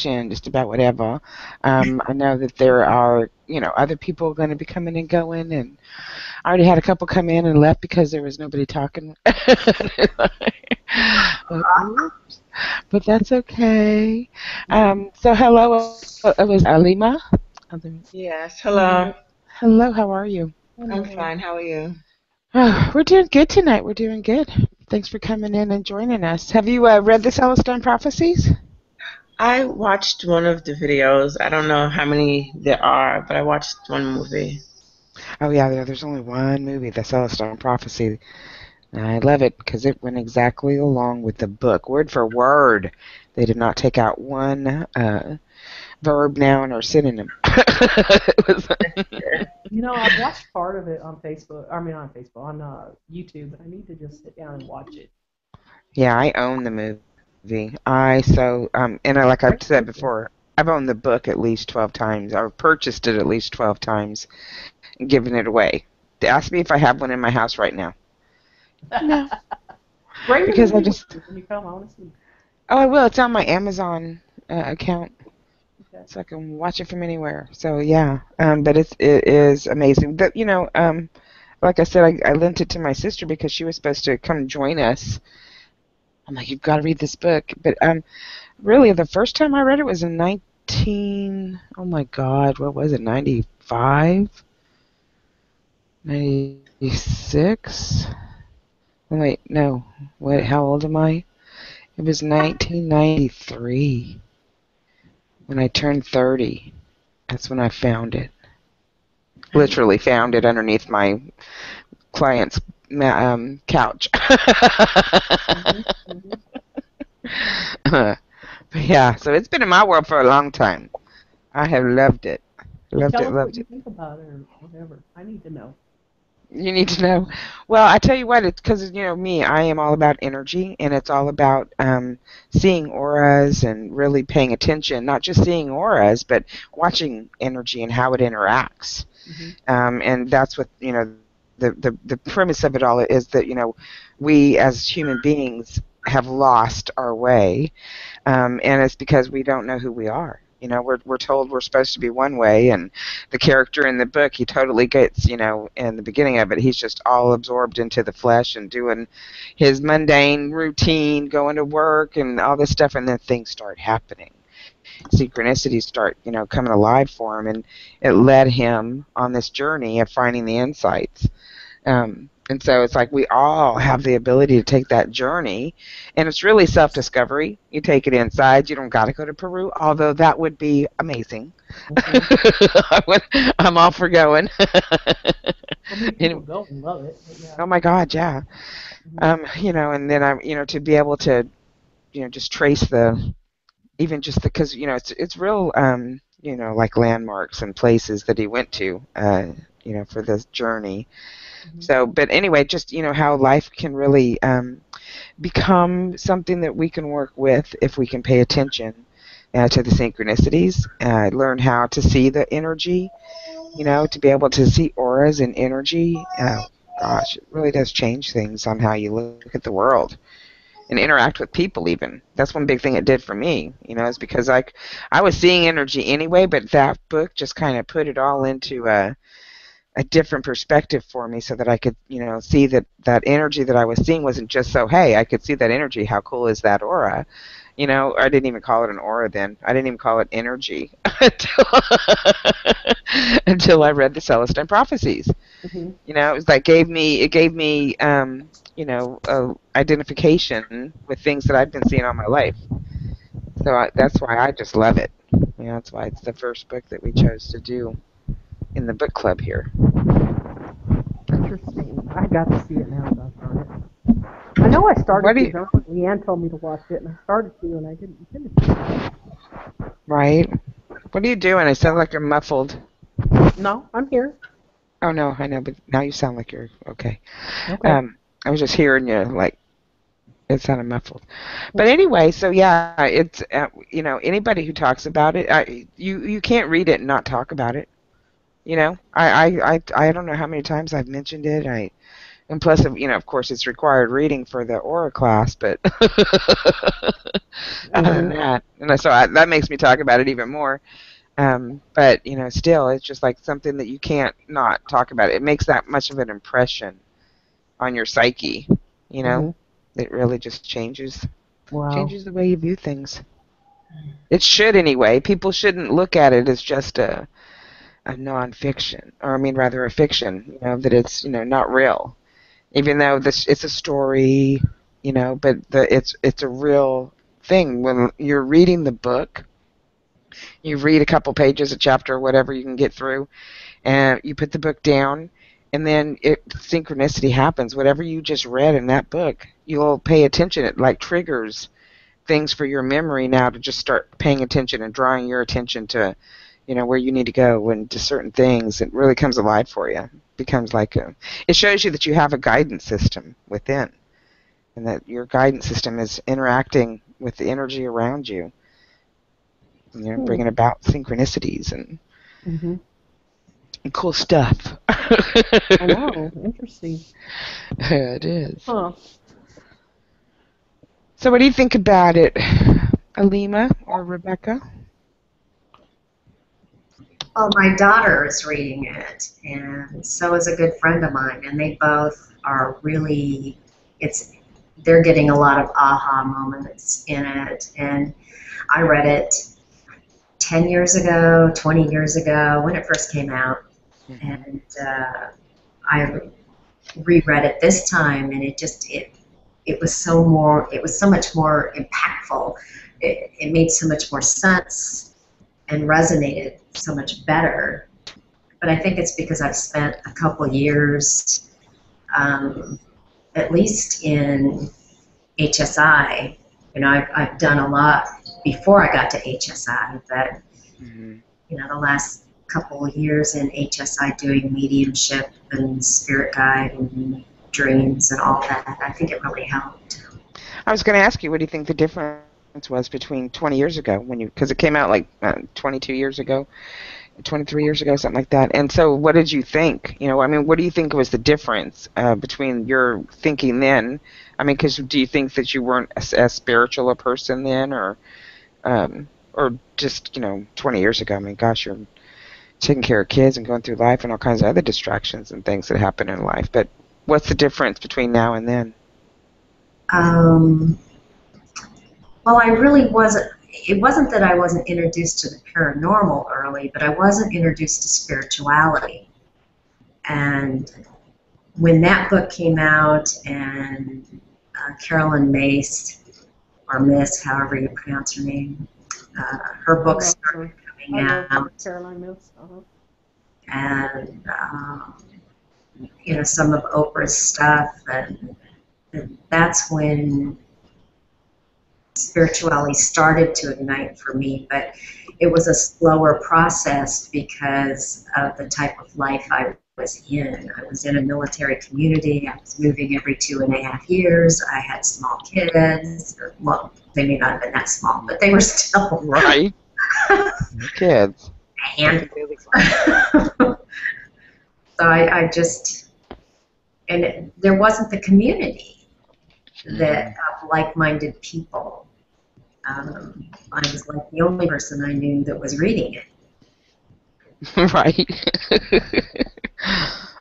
just about whatever. I know that there are, other people going to be coming and going, and I already had a couple come in and left because there was nobody talking. But that's okay. So hello, it was Alima. Yes, hello. Hello, how are you? I'm fine. How are you? Oh, we're doing good tonight. We're doing good. Thanks for coming in and joining us. Have you read the Celestine Prophecies? I watched one of the videos. I don't know how many there are, but I watched one movie. Oh yeah, there's only one movie, the Celestine Prophecy. And I love it because it went exactly along with the book, word for word. They did not take out one verb, noun, or synonym. It was, I've watched part of it on Facebook. I mean, on Facebook, on YouTube, but I need to just sit down and watch it. yeah, I own the movie. Like I've said before, I've owned the book at least 12 times. I've purchased it at least 12 times and given it away. Ask me if I have one in my house right now. No. Because I just. When you come, honestly. Oh, I will. It's on my Amazon account. Okay. So I can watch it from anywhere. So yeah, but it is amazing. That like I said, I lent it to my sister because she was supposed to come join us. I'm like, you've got to read this book. But really, the first time I read it was in 19. Oh my God, what was it? 95, 96. Oh, wait, no. Wait, how old am I? It was 1993 when I turned 30. That's when I found it. Literally found it underneath my client's couch. But yeah, so it's been in my world for a long time. I have loved it. Loved it, what loved you it. think about it or whatever. I need to know. You need to know. Well, I tell you what, it's because, me, I am all about energy, and it's all about seeing auras and really paying attention, not just seeing auras, but watching energy and how it interacts. And that's what, the premise of it all is that, we as human beings have lost our way, and it's because we don't know who we are. We're told we're supposed to be one way, and the character in the book, he totally gets, in the beginning of it, he's just all absorbed into the flesh and doing his mundane routine, going to work and all this stuff, and then things start happening. Synchronicities start, coming alive for him, and it led him on this journey of finding the insights. And so it's like we all have the ability to take that journey, and it's really self-discovery. You take it inside. You don't got to go to Peru, although that would be amazing. I'm all for going. People go and love it. Yeah. Oh my God, yeah. And then to be able to, just trace because it's real, like landmarks and places that he went to, for this journey. So, but anyway, just, how life can really become something that we can work with if we can pay attention to the synchronicities, learn how to see the energy, to be able to see auras and energy. Gosh, it really does change things on how you look at the world and interact with people even. That's one big thing it did for me, is because I was seeing energy anyway, but that book just kind of put it all into a different perspective for me so that I could, see that energy that I was seeing wasn't just so, hey, I could see that energy. How cool is that aura? I didn't even call it an aura then. I didn't even call it energy until I read the Celestine Prophecies. It was like it gave me identification with things that I've been seeing all my life. So that's why I just love it. That's why it's the first book that we chose to do in the book club here. Interesting. I got to see it now. I know I started to. Leanne told me to watch it, and I started to, and I didn't finish it. Right. What are you doing? I sound like you're muffled. No, I'm here. Oh no, I know, but now you sound like you're okay. Okay. I was just hearing you like it sounded muffled. But anyway, so yeah, it's anybody who talks about it, you can't read it and not talk about it. I don't know how many times I've mentioned it. And plus, of course, it's required reading for the aura class, but other than that, that makes me talk about it even more. But, still, it's just like something that you can't not talk about. It makes that much of an impression on your psyche, It really just changes the way you view things. It should anyway. People shouldn't look at it as just a nonfiction, or rather a fiction, that it's, not real. Even though it's a story, but it's a real thing. When you're reading the book, you read a couple pages, a chapter, whatever you can get through, and you put the book down, and then synchronicity happens. Whatever you just read in that book, you'll pay attention. It like triggers things for your memory now to just start paying attention and drawing your attention to, where you need to go and to certain things. It really comes alive for you. Becomes like it shows you that you have a guidance system within, and that your guidance system is interacting with the energy around you, bringing about synchronicities and cool stuff. I know, interesting. Yeah, it is. Huh. So what do you think about it, Alima or Rebecca? Well, my daughter is reading it, and so is a good friend of mine, and they both are really, they're getting a lot of aha moments in it, and I read it 10 years ago, 20 years ago, when it first came out, and I reread it this time, and it was so much more impactful. It made so much more sense and resonated so much better. But I think it's because I've spent a couple years, at least in HSI. I've done a lot before I got to HSI, but the last couple of years in HSI doing mediumship and spirit guide and dreams and all that, I think it really helped. I was going to ask you, what do you think the difference was between 20 years ago, because it came out like 22 years ago, 23 years ago, something like that. And so what did you think? What do you think was the difference between your thinking then? Because do you think that you weren't as spiritual a person then, or just, 20 years ago? Gosh, you're taking care of kids and going through life and all kinds of other distractions and things that happen in life. But what's the difference between now and then? Well, I really wasn't. It wasn't that I wasn't introduced to the paranormal early, but I wasn't introduced to spirituality. And when that book came out, and Carolyn Mace, or Miss, however you pronounce her name, her book started coming out. Caroline Miss. And some of Oprah's stuff, and that's when spirituality started to ignite for me, but it was a slower process because of the type of life I was in. I was in a military community. I was moving every 2.5 years. I had small kids. Well, they may not have been that small, but they were still right. Kids. And so I just, and there wasn't the community that of like-minded people. I was like the only person I knew that was reading it. Right.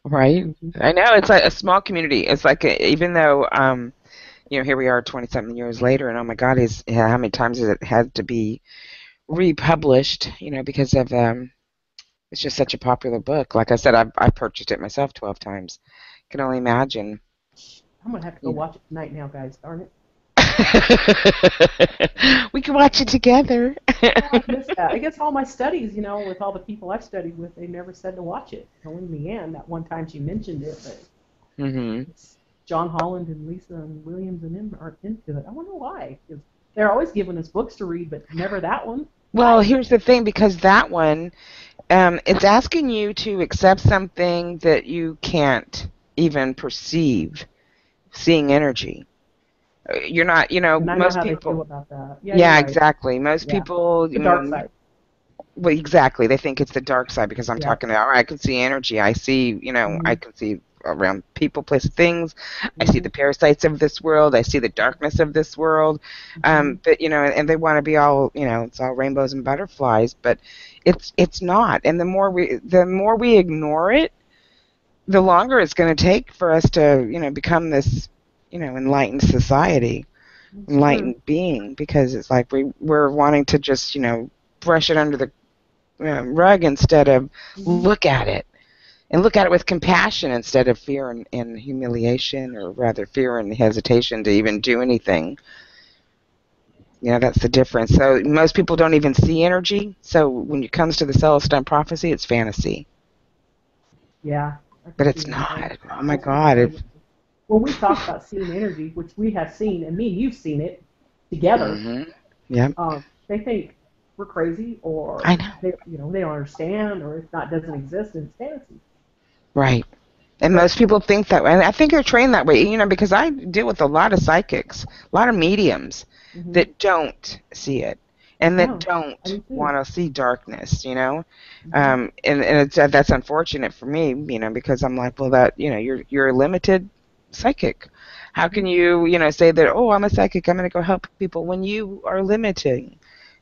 Right. I know, it's like a small community. It's like even though here we are 20-something years later, and oh my God, how many times has it had to be republished? Because of it's just such a popular book. Like I said, I've purchased it myself 12 times. Can only imagine. I'm gonna have to go watch it tonight now, guys. Darn it. We can watch it together. I missed that. I guess all my studies, with all the people I've studied with, they never said to watch it. Only Leanne, that one time she mentioned it, but it's John Holland and Lisa and Williams and them aren't into it. I wonder why. Because they're always giving us books to read, but never that one. Well, here's the thing, because that one, it's asking you to accept something that you can't even perceive, seeing energy. You're not, most how people. They feel about that. Yeah, right. Exactly. Most people, the dark side. Well, exactly. They think it's the dark side because I'm talking about. I can see energy. I see, I can see around people, places, things. I see Mm-hmm. the parasites of this world. I see the darkness of this world. Mm-hmm. But and they want to be all, it's all rainbows and butterflies, but it's not. And the more we ignore it, the longer it's going to take for us to, become this, enlightened society, It's true. enlightened being, because it's like we're wanting to just, brush it under the rug instead of Mm-hmm. look at it and look at it with compassion instead of fear and humiliation, or rather fear and hesitation to even do anything. That's the difference. So most people don't even see energy. So when it comes to the Celestine Prophecy, it's fantasy, Yeah, I but can see it's that. not. Oh my Most people God! don't even. When we talk about seeing energy, which we have seen, and me and you've seen it together, Yep. they think we're crazy, I or know. they don't understand, or it's not doesn't exist, and it's fantasy. Right. And But most people think that way. And I think they're trained that way, because I deal with a lot of psychics, a lot of mediums mm-hmm. that don't see it and that No, I don't do too. want to see darkness. Mm-hmm. And it's that's unfortunate for me, because I'm like, well, that you're a limited psychic. How Mm-hmm. can you say that? Oh, I'm a psychic. I'm going to go help people when you are limiting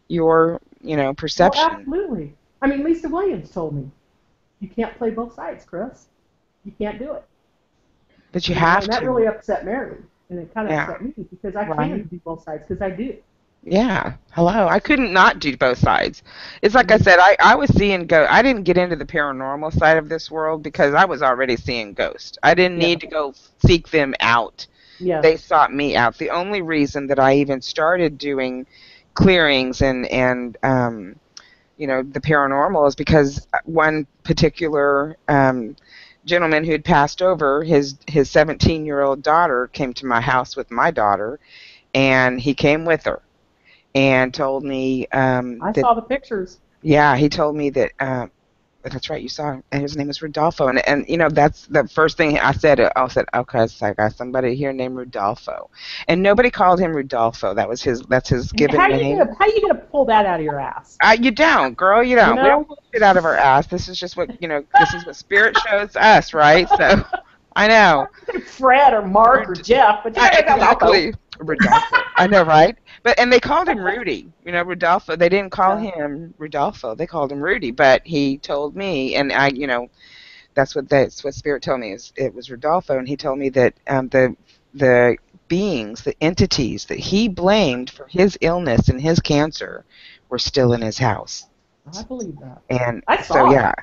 your Well, perception. absolutely. I mean, Lisa Williams told me you can't play both sides, Chris. You can't do it. But you have And that to. really upset Mary, and it kind of Yeah. upset me because I Right. can do both sides because I do. Yeah. Hello. I couldn't not do both sides. It's like I Mm-hmm. said, I was seeing I didn't get into the paranormal side of this world because I was already seeing ghosts. I didn't Yeah. need to go seek them out. Yes. They sought me out. The only reason that I even started doing clearings and the paranormal is because one particular gentleman who'd passed over, his 17-year-old daughter came to my house with my daughter, and he came with her and told me I that, saw the pictures. yeah, he told me that, that's right, you saw him, and his name was Rodolfo, and that's the first thing I said. I said, okay, so I got somebody here named Rodolfo, and nobody called him Rodolfo. That's his given name. How you gonna pull that out of your ass? You don't, girl, you You don't. We don't know? pull shit out of our ass. This is just what, this is what spirit shows us, right? So, I know. Fred or Mark or Rud- Jeff, but you're gonna go Malcolm. exactly. Rodolfo. I know, right? And they called him Rudy. Rodolfo. They didn't call Yeah. him Rodolfo. They called him Rudy. But he told me, and that's what Spirit told me. It was Rodolfo, and he told me that the beings, the entities that he blamed for his illness and his cancer, were still in his house. I believe that. And I so, saw it. yeah,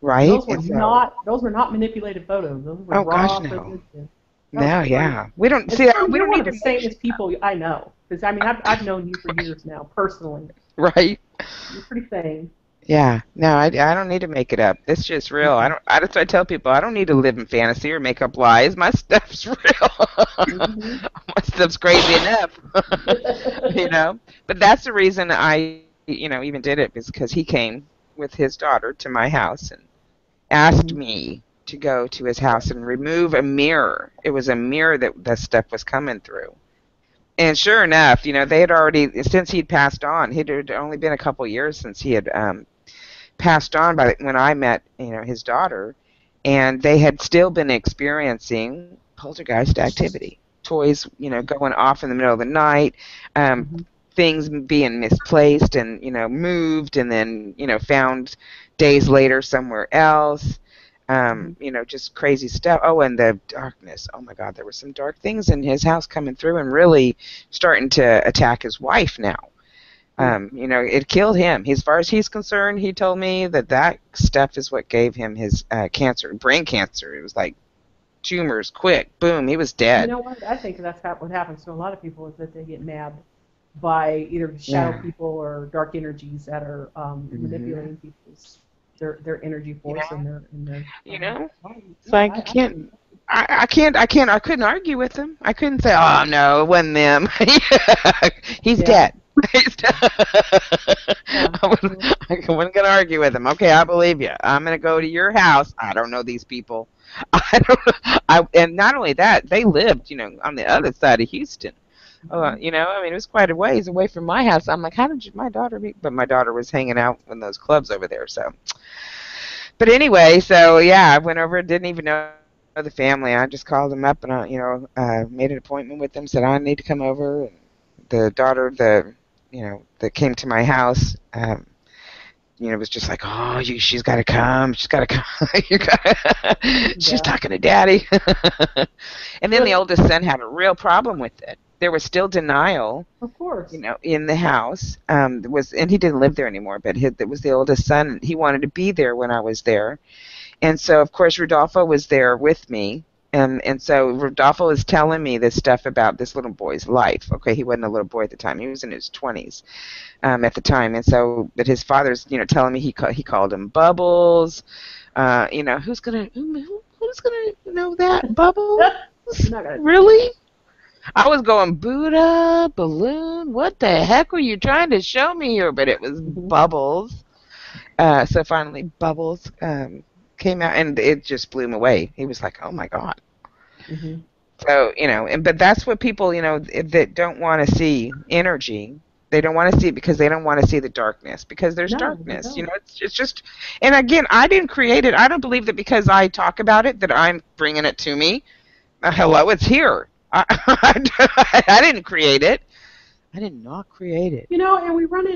right. And so, Those were not manipulated photos. Those were oh gosh, raw no. projection. That was No, crazy. yeah. We don't And see. so We you're don't one need of to the make sanest people I know. Because I mean, I've known you for years now, personally. right. You're pretty sane. Yeah, no, I don't need to make it up. It's just real. Mm-hmm. That's what I tell people. I don't need to live in fantasy or make up lies. My stuff's real. Mm-hmm. My stuff's crazy enough, But that's the reason I, even did it, is because he came with his daughter to my house and asked Mm-hmm. me to go to his house and remove a mirror. It was a mirror that the stuff was coming through. And sure enough, they had already, since he'd passed on, it had only been a couple years since he had passed on when I met, his daughter, and they had still been experiencing poltergeist activity. Toys, going off in the middle of the night, um, Mm-hmm. things being misplaced and, moved and then, found days later somewhere else. Mm-hmm. Just crazy stuff. Oh, and the darkness. Oh my God, there were some dark things in his house coming through and really starting to attack his wife now. It killed him. As far as he's concerned, he told me that stuff is what gave him his cancer, brain cancer. It was like tumors, quick, boom, he was You dead. know what? I think what happens to a lot of people is that they get mad by either shadow Yeah. people or dark energies that are manipulating people's their energy force and their body. It's Yeah, like you can't. I couldn't argue with him. I couldn't say, oh no, it wasn't them. He's Yeah. dead. He's dead. I wasn't gonna argue with him. Okay, I believe you. I'm gonna go to your house. I don't know these people. I don't. And not only that, they lived, on the other side of Houston. It was quite a ways away from my house. I'm like, how did my daughter be? But my daughter was hanging out in those clubs over there. So, but anyway, so yeah, I went over. Didn't even know the family. I just called them up and made an appointment with them. Said I need to come over. And the daughter, that came to my house, was just like, oh, she's got to come. She's got to come. She's talking to Daddy. And then the oldest son had a real problem with it. There was still denial, of course, in the house. And he didn't live there anymore, but it was the oldest son. He wanted to be there when I was there. And so, of course, Rodolfo was there with me. And so Rodolfo was telling me this stuff about this little boy's life. Okay, he wasn't a little boy at the time. He was in his 20s at the time. And so, but his father's, telling me he called him Bubbles. Who's gonna know that? Bubbles? Really? I was going, Buddha, balloon, what the heck were you trying to show me here? But it was Bubbles. So finally, Bubbles came out, and it just blew him away. He was like, oh, my God. Mm-hmm. So, but that's what people, that don't want to see energy. They don't want to see it because they don't want to see the darkness, because there's darkness. It's just, and again, I didn't create it. I don't believe that because I talk about it that I'm bringing it to me. Hello, it's here. I didn't create it. I did not create it. And we run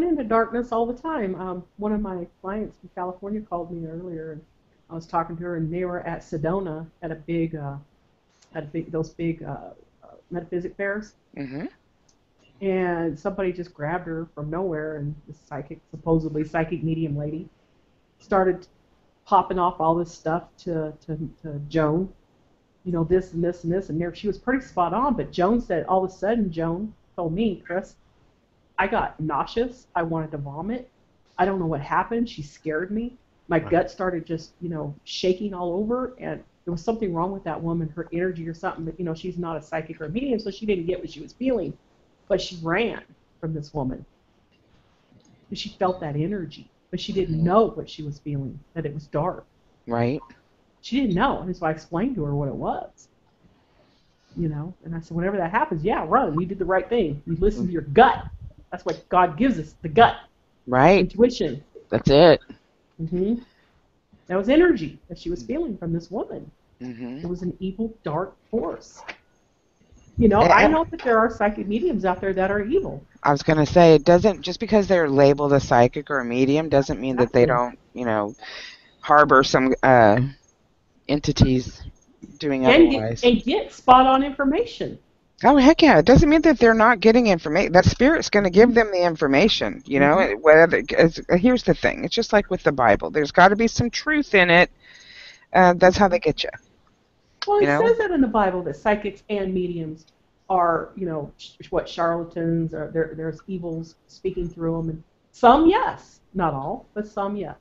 into darkness all the time. One of my clients from California called me earlier, and I was talking to her, and they were at Sedona at those big metaphysic fairs. Mm-hmm. And somebody just grabbed her from nowhere, and this supposedly psychic medium lady, started popping off all this stuff to Joan. This and this and this, and there she was pretty spot on. But Joan said, all of a sudden, Joan told me, Chris, I got nauseous. I wanted to vomit. I don't know what happened. She scared me. My gut started just, shaking all over, and there was something wrong with that woman, her energy or something. But, she's not a psychic or a medium, so she didn't get what she was feeling. But she ran from this woman. And she felt that energy, but she didn't know what she was feeling, that it was dark. Right. She didn't know, and so I explained to her what it was. And I said, whenever that happens, run. You did the right thing. You listen to your gut. That's what God gives us, the gut. Right. Intuition. That's it. Mm-hmm. That was energy that she was feeling from this woman. Mm-hmm. It was an evil, dark force. I know that there are psychic mediums out there that are evil. I was going to say, it doesn't, just because they're labeled a psychic or a medium doesn't mean that they don't, harbor some entities doing otherwise. And get spot-on information. Oh, heck yeah. It doesn't mean that they're not getting information. That spirit's going to give them the information, Mm-hmm. Here's the thing. It's just like with the Bible. There's got to be some truth in it. That's how they get you. Well, it says that in the Bible that psychics and mediums are, charlatans, or there's evils speaking through them. And some, yes. Not all, but some, yes.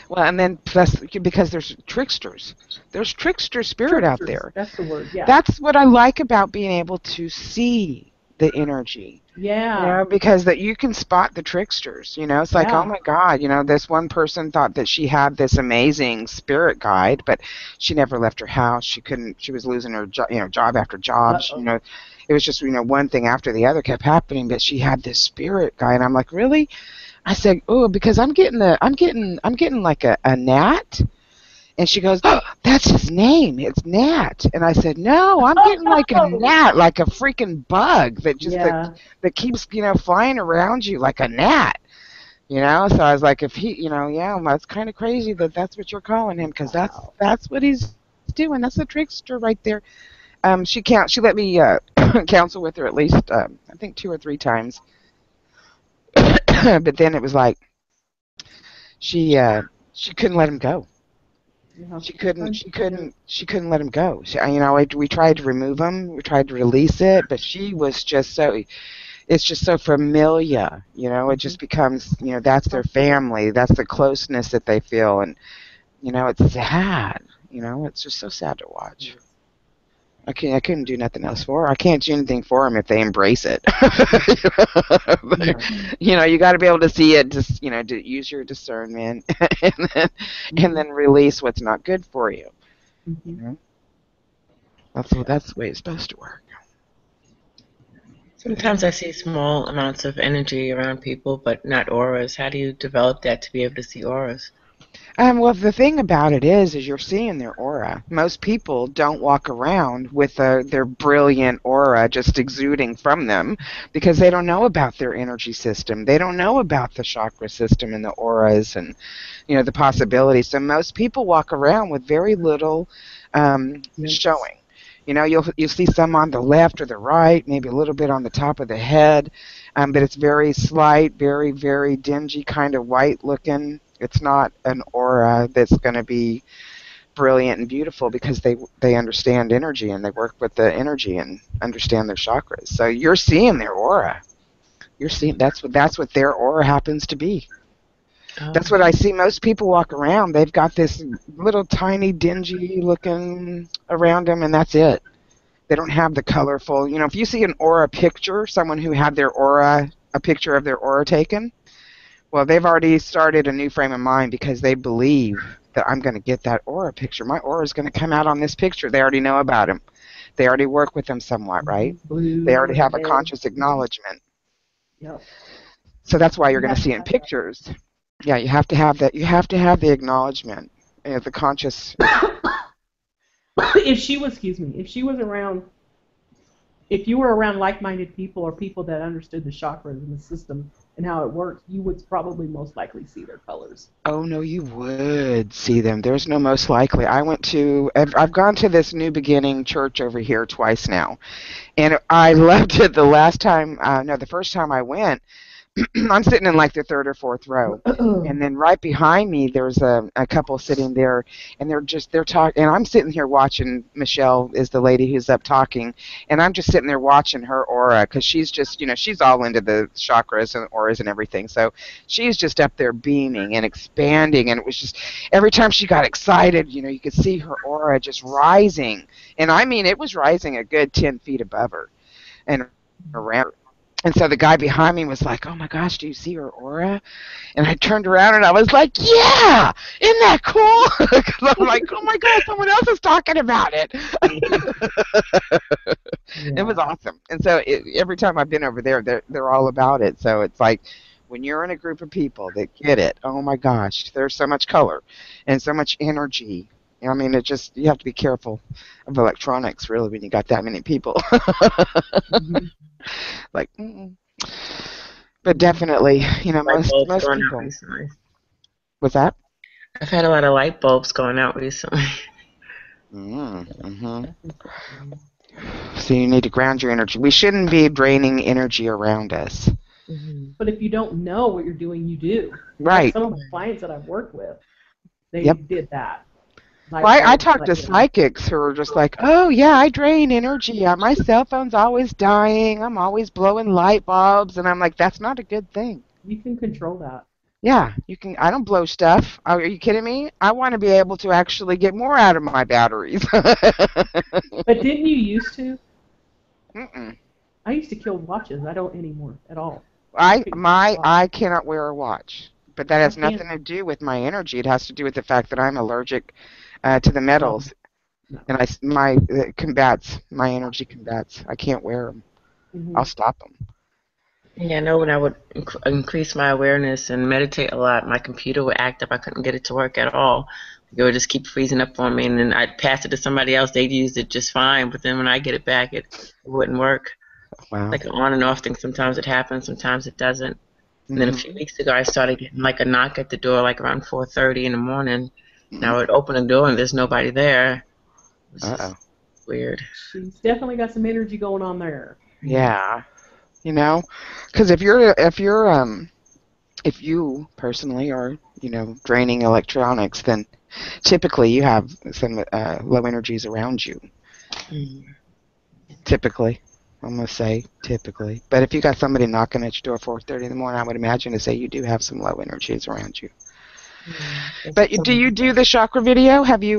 Well, and then plus, because there's tricksters. There's trickster spirit out there. That's the word, yeah. That's what I like about being able to see the energy. Yeah. Because that you can spot the tricksters. It's like, oh my God, this one person thought that she had this amazing spirit guide, but she never left her house. She was losing her job after job. It was just, one thing after the other kept happening, but she had this spirit guide. And I'm like, really? I said, oh, because I'm getting like a gnat. And she goes, oh, that's his name. It's Nat. And I said, no, I'm getting like a gnat, like a freaking bug that just that keeps, flying around you like a gnat. So I was like, if he, that's kind of crazy that that's what you're calling him, because that's what he's doing. That's a trickster right there. She let me counsel with her at least, I think 2 or 3 times. But then it was like she couldn't let him go. She couldn't let him go. We tried to remove him, we tried to release it, but she was just it's just so familiar, it just becomes, that's their family, that's the closeness that they feel, and it's sad, it's just so sad to watch. I couldn't do nothing else for her. I can't do anything for them if they embrace it. You got to be able to see it. Just to use your discernment, and then release what's not good for you. Mm-hmm. That's the way it's supposed to work. Sometimes I see small amounts of energy around people, but not auras. How do you develop that to be able to see auras? Well, the thing about it is you're seeing their aura. Most people don't walk around with their brilliant aura just exuding from them because they don't know about their energy system. They don't know about the chakra system and the auras and the possibilities. So most people walk around with very little Yes. showing. You'll see some on the left or the right, maybe a little bit on the top of the head, but it's very slight, very, very dingy, kind of white looking. It's not an aura that's going to be brilliant and beautiful because they understand energy and they work with the energy and understand their chakras. So you're seeing their aura. You're seeing that's what their aura happens to be. That's what I see. Most people walk around. They've got this little tiny dingy looking around them, and that's it. They don't have the colorful. If you see an aura picture, someone who had a picture of their aura taken, well, they've already started a new frame of mind because they believe that I'm going to get that aura picture. My aura is going to come out on this picture. They already know about him. They already work with him somewhat, right? They Blue already with have a red. conscious acknowledgement. Yep. So that's why you're You going to have to see in have that. pictures. Yeah, you have to have that. You have to have the acknowledgement, the conscious. If she was, excuse me, if you were around like-minded people or people that understood the chakras and the system and how it works, you would probably most likely see their colors. Oh no, you would see them. There's no most likely. I've gone to this New Beginning church over here twice now, and I loved it the last time. No, the first time I went. I'm sitting in like the third or fourth row, and then right behind me there's a couple sitting there, and they're talking, and I'm sitting here watching. Michelle is the lady who's up talking, and I'm just sitting there watching her aura because she's just she's all into the chakras and auras and everything, so she's just up there beaming and expanding, and it was just every time she got excited, you could see her aura just rising, and I mean it was rising a good 10 feet above her and around her. And so the guy behind me was like, "Oh my gosh, do you see her aura?" And I turned around and I was like, "Yeah, isn't that cool?" Because I'm like, "Oh my God, someone else is talking about it." It was Yeah. awesome. And so every time I've been over there, they're all about it. So it's like when you're in a group of people that get it, oh my gosh, there's so much color and so much energy. I mean, you have to be careful of electronics, really, when you got that many people. Mm-hmm. Like, but definitely, Light bulbs most going out people. recently. What's that? I've had a lot of light bulbs going out recently. Mm-hmm. So you need to ground your energy. We shouldn't be draining energy around us. But if you don't know what you're doing, you do. Like Right. some of my clients that I've worked with, they Yep. did that. Well, Light I bulbs, talk to psychics who are just like, oh, yeah, I drain energy. My cell phone's always dying. I'm always blowing light bulbs. And I'm like, that's not a good thing. you can control that. Yeah, you can. I don't blow stuff. Are you kidding me? I want to be able to actually get more out of my batteries. But didn't you used to? Mm-mm. I used to kill watches. I don't anymore at all. I cannot wear a watch, but that I has can't. nothing to do with my energy. It has to do with the fact that I'm allergic to the No, metals, no. and my combats my energy combats. I can't wear them. Mm-hmm. I'll stop them. Yeah, I know when I would increase my awareness and meditate a lot, my computer would act up. I couldn't get it to work at all. It would just keep freezing up on me, and then I'd pass it to somebody else. They'd use it just fine, but then when I get it back, it wouldn't work. Wow. Like an on and off thing. Sometimes it happens, sometimes it doesn't. And then a few Mm-hmm. weeks ago, I started getting like a knock at the door, like around 4:30 in the morning. And I would open the door, and there's nobody there. It was Uh-oh. just weird. She's definitely got some energy going on there. Yeah. Because if you personally are draining electronics, then typically you have some low energies around you. Mm. Typically, I'm gonna say typically. But if you got somebody knocking at your door 4:30 in the morning, I would imagine to say you do have some low energies around you. But do you do the chakra video? Have you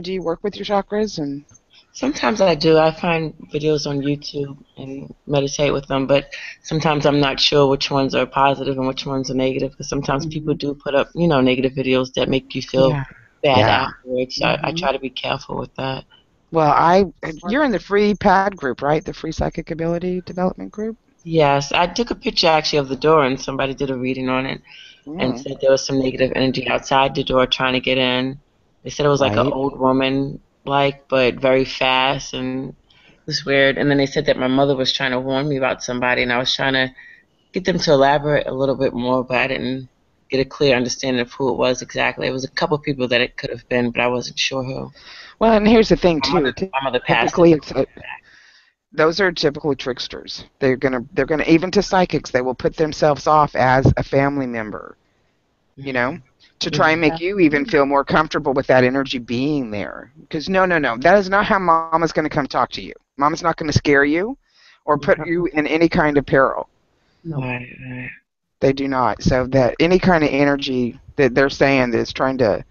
do you work with your chakras and? Sometimes I do. I find videos on YouTube and meditate with them, but sometimes I'm not sure which ones are positive and which ones are negative, because sometimes people do put up, negative videos that make you feel Yeah. bad Yeah. afterwards. So I try to be careful with that. Well, you're in the free PAD group, right? The Free Psychic Ability Development Group. Yes, I took a picture actually of the door, and somebody did a reading on it and Mm, said there was some negative energy outside the door trying to get in. They said it was like an right. old woman, like, but very fast, and it was weird. And then they said that my mother was trying to warn me about somebody, and I was trying to get them to elaborate a little bit more, but I didn't get a clear understanding of who it was exactly. It was a couple of people that it could have been, but I wasn't sure who. Well, and here's the thing My too. mother, my mother passed it. Typically, those are typically tricksters. They're gonna even to psychics. They will put themselves off as a family member. You know, to try and Mm-hmm. make you even feel more comfortable with that energy being there. Because no, no, no, that is not how Mama's going to come talk to you. Mama's not going to scare you or put you in any kind of peril. No. Right, right. They do not. So that any kind of energy that they're saying that is trying to,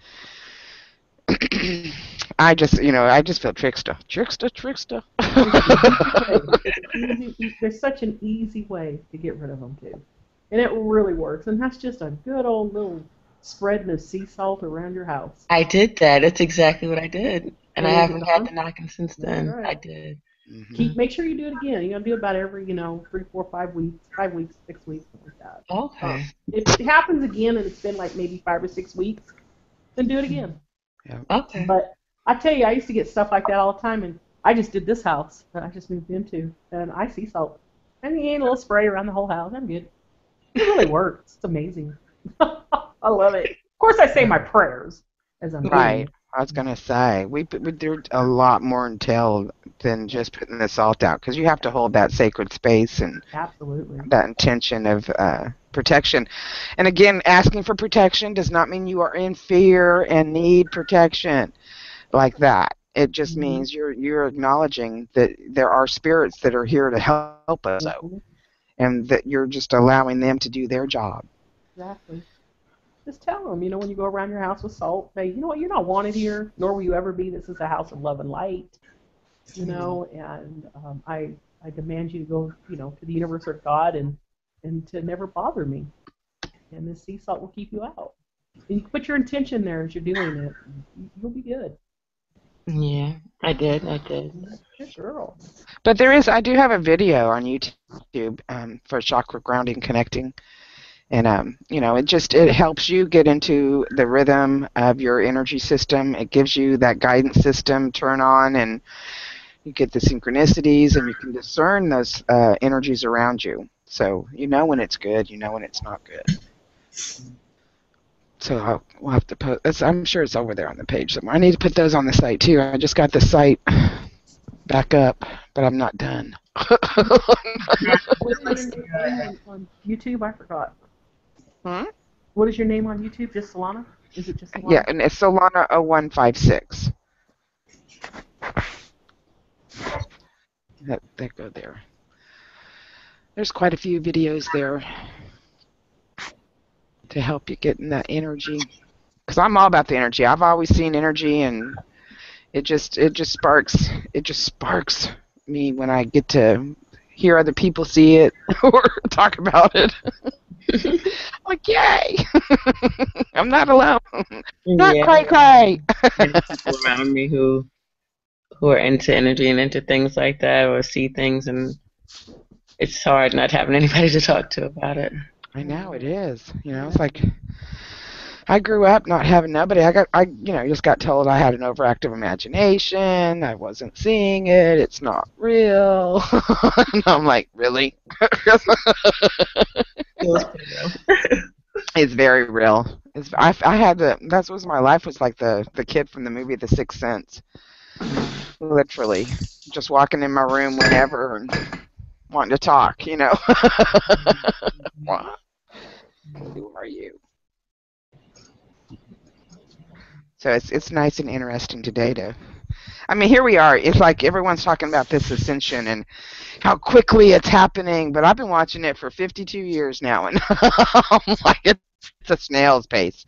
I just feel trickster, trickster, trickster. There's such an easy way to get rid of them too, and it really works. And that's just a good old little spreading of sea salt around your house. I did that. That's exactly what I did. And I And haven't had the knocking since that's then. I right. did. Mhm. Make sure you do it again. You gotta do it about every 3, 4, 5 weeks, 5 weeks, 6 weeks, something like that. Okay. If it happens again and it's been like maybe 5 or 6 weeks, then do it again. Yeah. Okay. But I tell you, I used to get stuff like that all the time, and I just did this house that I just moved into, and I sea salt. And you need a little spray around the whole house. I'm good. It really works. It's amazing. I love it. Of course, I say my prayers as I'm doing Right. it. I was gonna say we do a lot more entail than just putting the salt out because you have to hold that sacred space and Absolutely. that intention of protection. And again, asking for protection does not mean you are in fear and need protection like that. It just Mm-hmm. means you're acknowledging that there are spirits that are here to help us out, Mm-hmm. and that you're just allowing them to do their job. Exactly. Just tell them, when you go around your house with salt, say, you know what, you're not wanted here, nor will you ever be. This is a house of love and light, and I demand you to go, to the universe or God and to never bother me. And this sea salt will keep you out. And you can put your intention there as you're doing it. You'll be good. Yeah, I did. I did. Good girl. But I do have a video on YouTube for chakra grounding connecting. And it helps you get into the rhythm of your energy system. It gives you that guidance system turn on, and you get the synchronicities, and you can discern those energies around you. So you know when it's good, you know when it's not good. So we'll have to put. I'm sure it's over there on the page somewhere. I need to put those on the site too. I just got the site back up, but I'm not done. What is your name on YouTube? I forgot. Hmm? What is your name on YouTube? Just Solana? Is it just Yeah, Solana? and it's Solana0156. That go there. There's quite a few videos there to help you get in that energy. Because I'm all about the energy. I've always seen energy, and it just sparks me when I get to hear other people see it or talk about it. Like, yay! I'm not alone. Not Yeah, cray cray. many people around me who are into energy and into things like that or see things, and it's hard not having anybody to talk to about it. I know it is. It's like I grew up not having nobody. I just got told I had an overactive imagination. I wasn't seeing it. It's not real. And I'm like, really? Feels pretty real. It's very real. I had that was my life was like the kid from the movie The Sixth Sense. Literally, just walking in my room whenever and wanting to talk. What? Who are you? So it's nice and interesting today to. I mean, here we are. It's like everyone's talking about this ascension and how quickly it's happening, but I've been watching it for 52 years now, and I'm like, it's a snail's pace.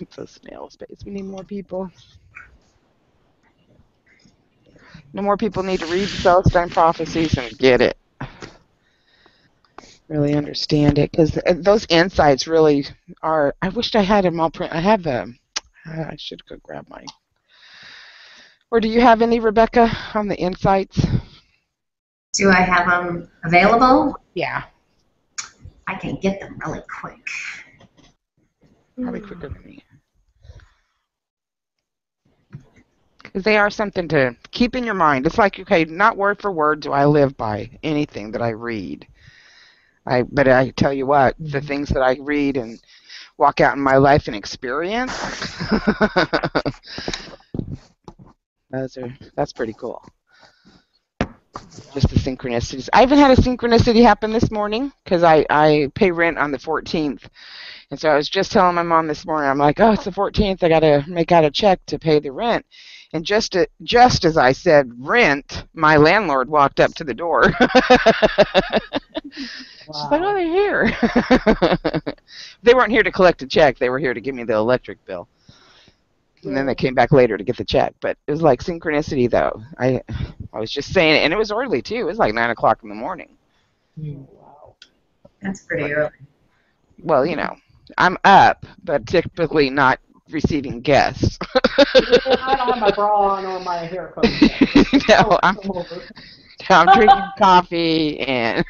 It's a snail's pace. We need more people. No more people need to read the Celestine Prophecies and get it. Really understand it, because those insights really are. I wished I had them all print. I have them. I should go grab mine. Or do you have any, Rebecca, on the insights? Do I have them available? Yeah, I can get them really quick. probably quicker than me. Because they are something to keep in your mind. It's like, okay, not word for word do I live by anything that I read. But I tell you what, the things that I read and walk out in my life and experience, that's pretty cool. Just the synchronicities. I even had a synchronicity happen this morning because I pay rent on the 14th. And so I was just telling my mom this morning, I'm like, oh, it's the 14th. I got to make out a check to pay the rent. And just as I said rent, my landlord walked up to the door. She's like, oh, they're here. They weren't here to collect a check. They were here to give me the electric bill. And then they came back later to get the check. But it was like synchronicity, though. I was just saying it, and it was early, too. It was like 9 o'clock in the morning. Wow. That's pretty early. Well, you know, I'm up, but typically not receiving guests. I don't have my bra on or my hair combed yet. No, I'm drinking coffee and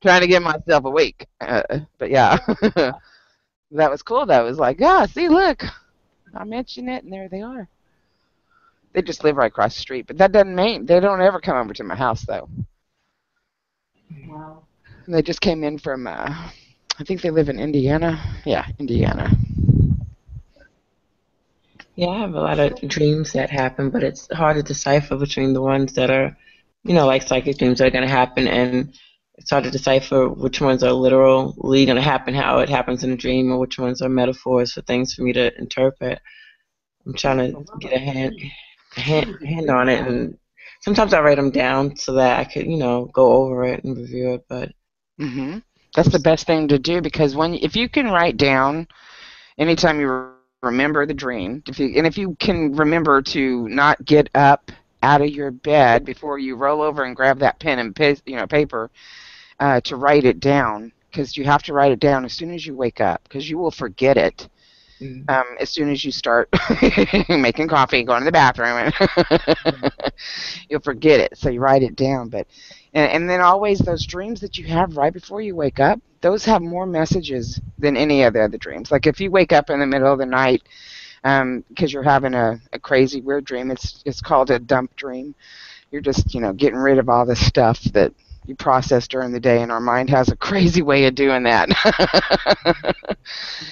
trying to get myself awake. But yeah, that was cool. That was like, yeah, see, look, I mentioned it, and there they are. They just live right across the street, but that doesn't mean they don't ever come over to my house, though. Wow. And they just came in from, I think they live in Indiana. Yeah, Indiana. Yeah, I have a lot of dreams that happen, but it's hard to decipher between the ones that are, like psychic dreams that are going to happen, and it's hard to decipher which ones are literally going to happen, how it happens in a dream, or which ones are metaphors for things for me to interpret. I'm trying to get a hand on it, and sometimes I write them down so that I could, go over it and review it. But that's the best thing to do, because if you can write down anytime you remember the dream, if you can remember to not get up out of your bed before you roll over and grab that pen and paper to write it down, because you have to write it down as soon as you wake up, because you will forget it. As soon as you start making coffee, going to the bathroom, you'll forget it. So you write it down. And then always those dreams that you have right before you wake up, those have more messages than any of the other dreams. Like if you wake up in the middle of the night because you're having a crazy, weird dream, it's called a dump dream. You're just, getting rid of all the stuff that you process during the day, and our mind has a crazy way of doing that.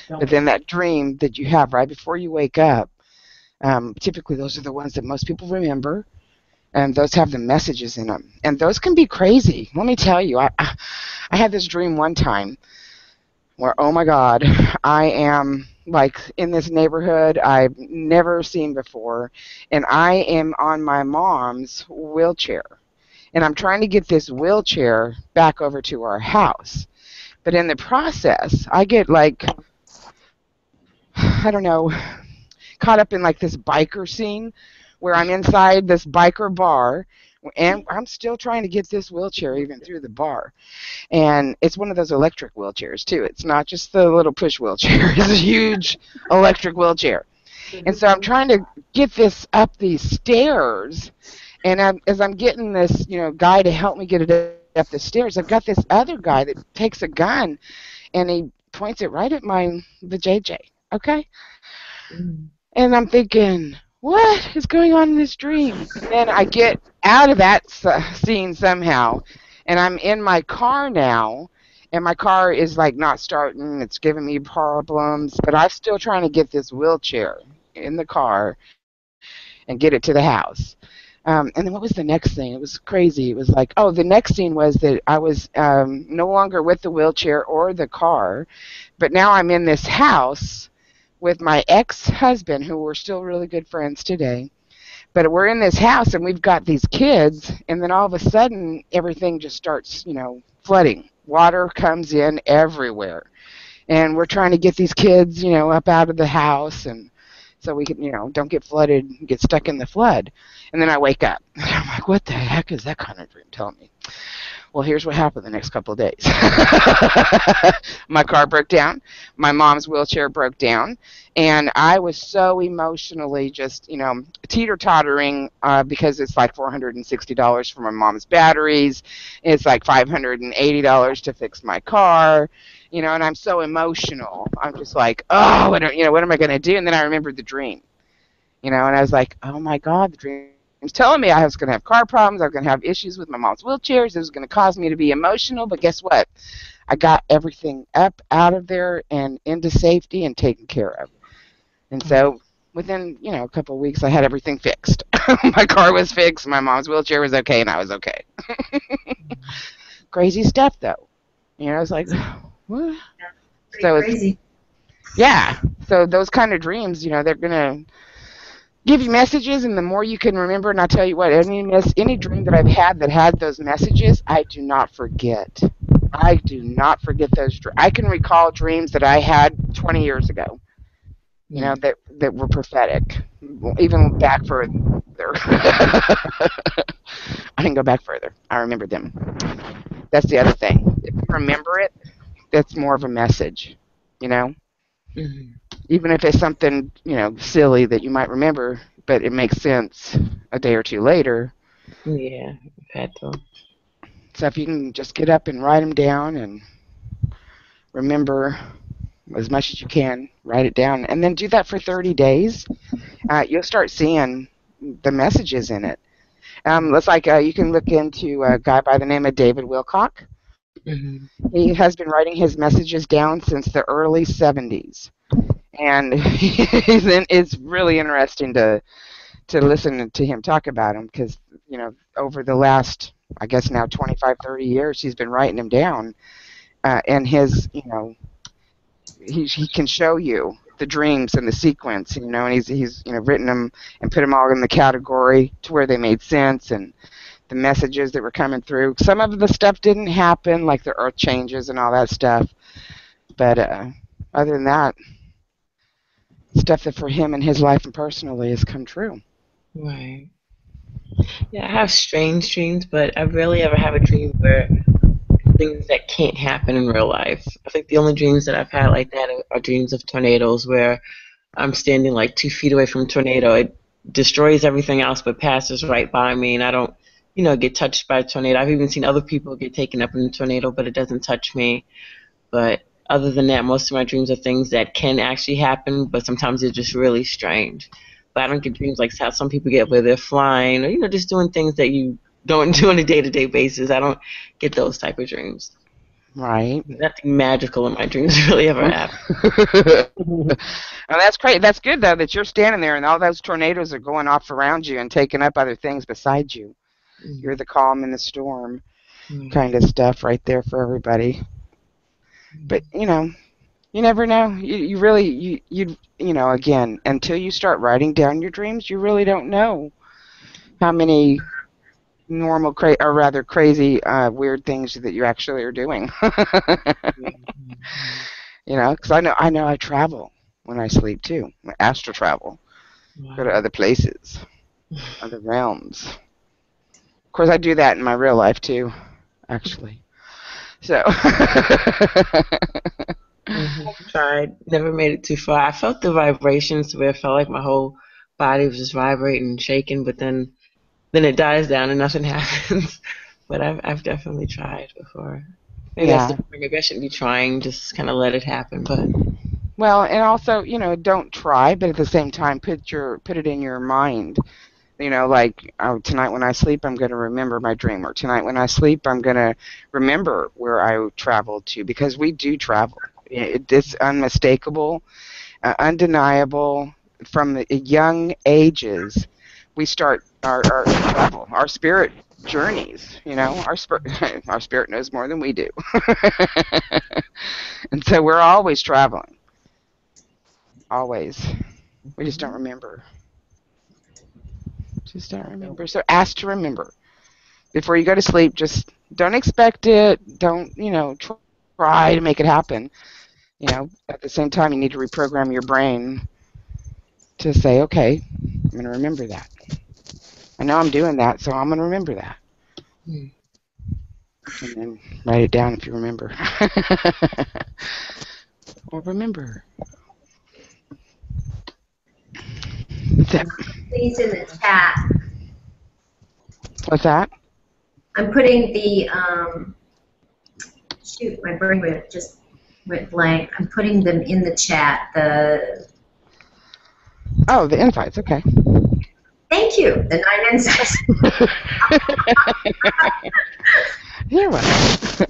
But then that dream that you have right before you wake up, typically those are the ones that most people remember, and those have the messages in them. And those can be crazy. Let me tell you, I had this dream one time where, oh my God, I am like in this neighborhood I've never seen before, and I am on my mom's wheelchair. And I'm trying to get this wheelchair back over to our house. But in the process, I get like, I don't know, caught up in like this biker scene where I'm inside this biker bar, and I'm still trying to get this wheelchair even through the bar. And it's one of those electric wheelchairs, too. It's not just the little push wheelchair. It's a huge electric wheelchair. And so I'm trying to get this up these stairs. And as I'm getting this, guy to help me get it up the stairs, I've got this other guy that takes a gun, and he points it right at the JJ, okay? And I'm thinking, what is going on in this dream? And then I get out of that scene somehow, and I'm in my car now, and my car is like not starting. It's giving me problems, but I'm still trying to get this wheelchair in the car and get it to the house. And then what was the next thing? It was crazy. It was like, the next scene was that I was no longer with the wheelchair or the car, but now I'm in this house with my ex-husband, who we're still really good friends today. But we're in this house, and we've got these kids, and then all of a sudden, everything just starts, flooding. Water comes in everywhere. And we're trying to get these kids, up out of the house, and so we can, don't get flooded and get stuck in the flood. And then I wake up. And I'm like, what the heck is that kind of dream telling me? Well, here's what happened the next couple of days. My car broke down. My mom's wheelchair broke down. And I was so emotionally just, teeter-tottering because it's like $460 for my mom's batteries. It's like $580 to fix my car. And I'm so emotional. I'm just like, oh, what am I going to do? And then I remembered the dream. And I was like, oh my God, the dream was telling me I was going to have car problems. I was going to have issues with my mom's wheelchairs. It was going to cause me to be emotional. But guess what? I got everything up out of there and into safety and taken care of. And so within, a couple of weeks, I had everything fixed. My car was fixed. My mom's wheelchair was okay, and I was okay. Crazy stuff, though. I was like, what? Pretty crazy. Yeah. So those kind of dreams, they're going to give you messages, and the more you can remember, and I'll tell you what, any dream that I've had that had those messages, I do not forget. I do not forget those dreams. I can recall dreams that I had 20 years ago, that were prophetic, even back further. I can go back further. I remember them. That's the other thing. If you remember it, that's more of a message, Mm-hmm. Even if it's something, silly that you might remember, but it makes sense a day or two later. Yeah, I've had to. So if you can just get up and write them down and remember as much as you can, write it down, and then do that for 30 days, you'll start seeing the messages in it. It's like you can look into a guy by the name of David Wilcock. Mm-hmm. He has been writing his messages down since the early 70s. And it's really interesting to listen to him talk about them because, over the last, I guess now 25, 30 years, he's been writing them down. And his, he can show you the dreams and the sequence, and he's written them and put them all in the category to where they made sense and the messages that were coming through. Some of the stuff didn't happen, like the earth changes and all that stuff. But other than that, stuff that for him in his life and personally has come true. Right. Yeah, I have strange dreams, but I rarely ever have a dream where things that can't happen in real life. I think the only dreams that I've had like that are dreams of tornadoes where I'm standing like 2 feet away from a tornado. It destroys everything else but passes right by me, and I don't, get touched by a tornado. I've even seen other people get taken up in a tornado, but it doesn't touch me. But other than that, most of my dreams are things that can actually happen, but sometimes they're just really strange. But I don't get dreams like how some people get where they're flying or, just doing things that you don't do on a day-to-day basis. I don't get those type of dreams. Right. Nothing magical in my dreams really ever happen. Well, that's great. That's good, though, that you're standing there and all those tornadoes are going off around you and taking up other things beside you. Mm-hmm. You're the calm in the storm kind of stuff right there for everybody. But, you never know. You really, again, until you start writing down your dreams, you really don't know how many normal, or rather crazy, weird things that you actually are doing. Because I know I travel when I sleep too. I astral travel, go to other places, other realms. Of course, I do that in my real life too, actually. So. Tried, never made it too far. I felt the vibrations where it felt like my whole body was just vibrating and shaking, but then it dies down and nothing happens. But I've definitely tried before. Maybe maybe I shouldn't be trying, just kind of let it happen. But well, and also, don't try, but at the same time, put it in your mind. Like, tonight when I sleep, I'm going to remember my dream, or tonight when I sleep, I'm going to remember where I traveled to, because we do travel. It's unmistakable, undeniable. From the young ages, we start our travel, our spirit journeys. Our spirit knows more than we do, and so we're always traveling. Always, we just don't remember. Just don't remember. So ask to remember before you go to sleep. Just don't expect it. Don't try to make it happen. At the same time, you need to reprogram your brain to say, okay, I'm going to remember that. I know I'm doing that, so I'm going to remember that. And then write it down if you remember. Or remember. And please in the chat. What's that? I'm putting the shoot, my brain just went blank. I'm putting them in the chat. Oh, the invites. Okay. Thank you. The 9 insights. You're welcome.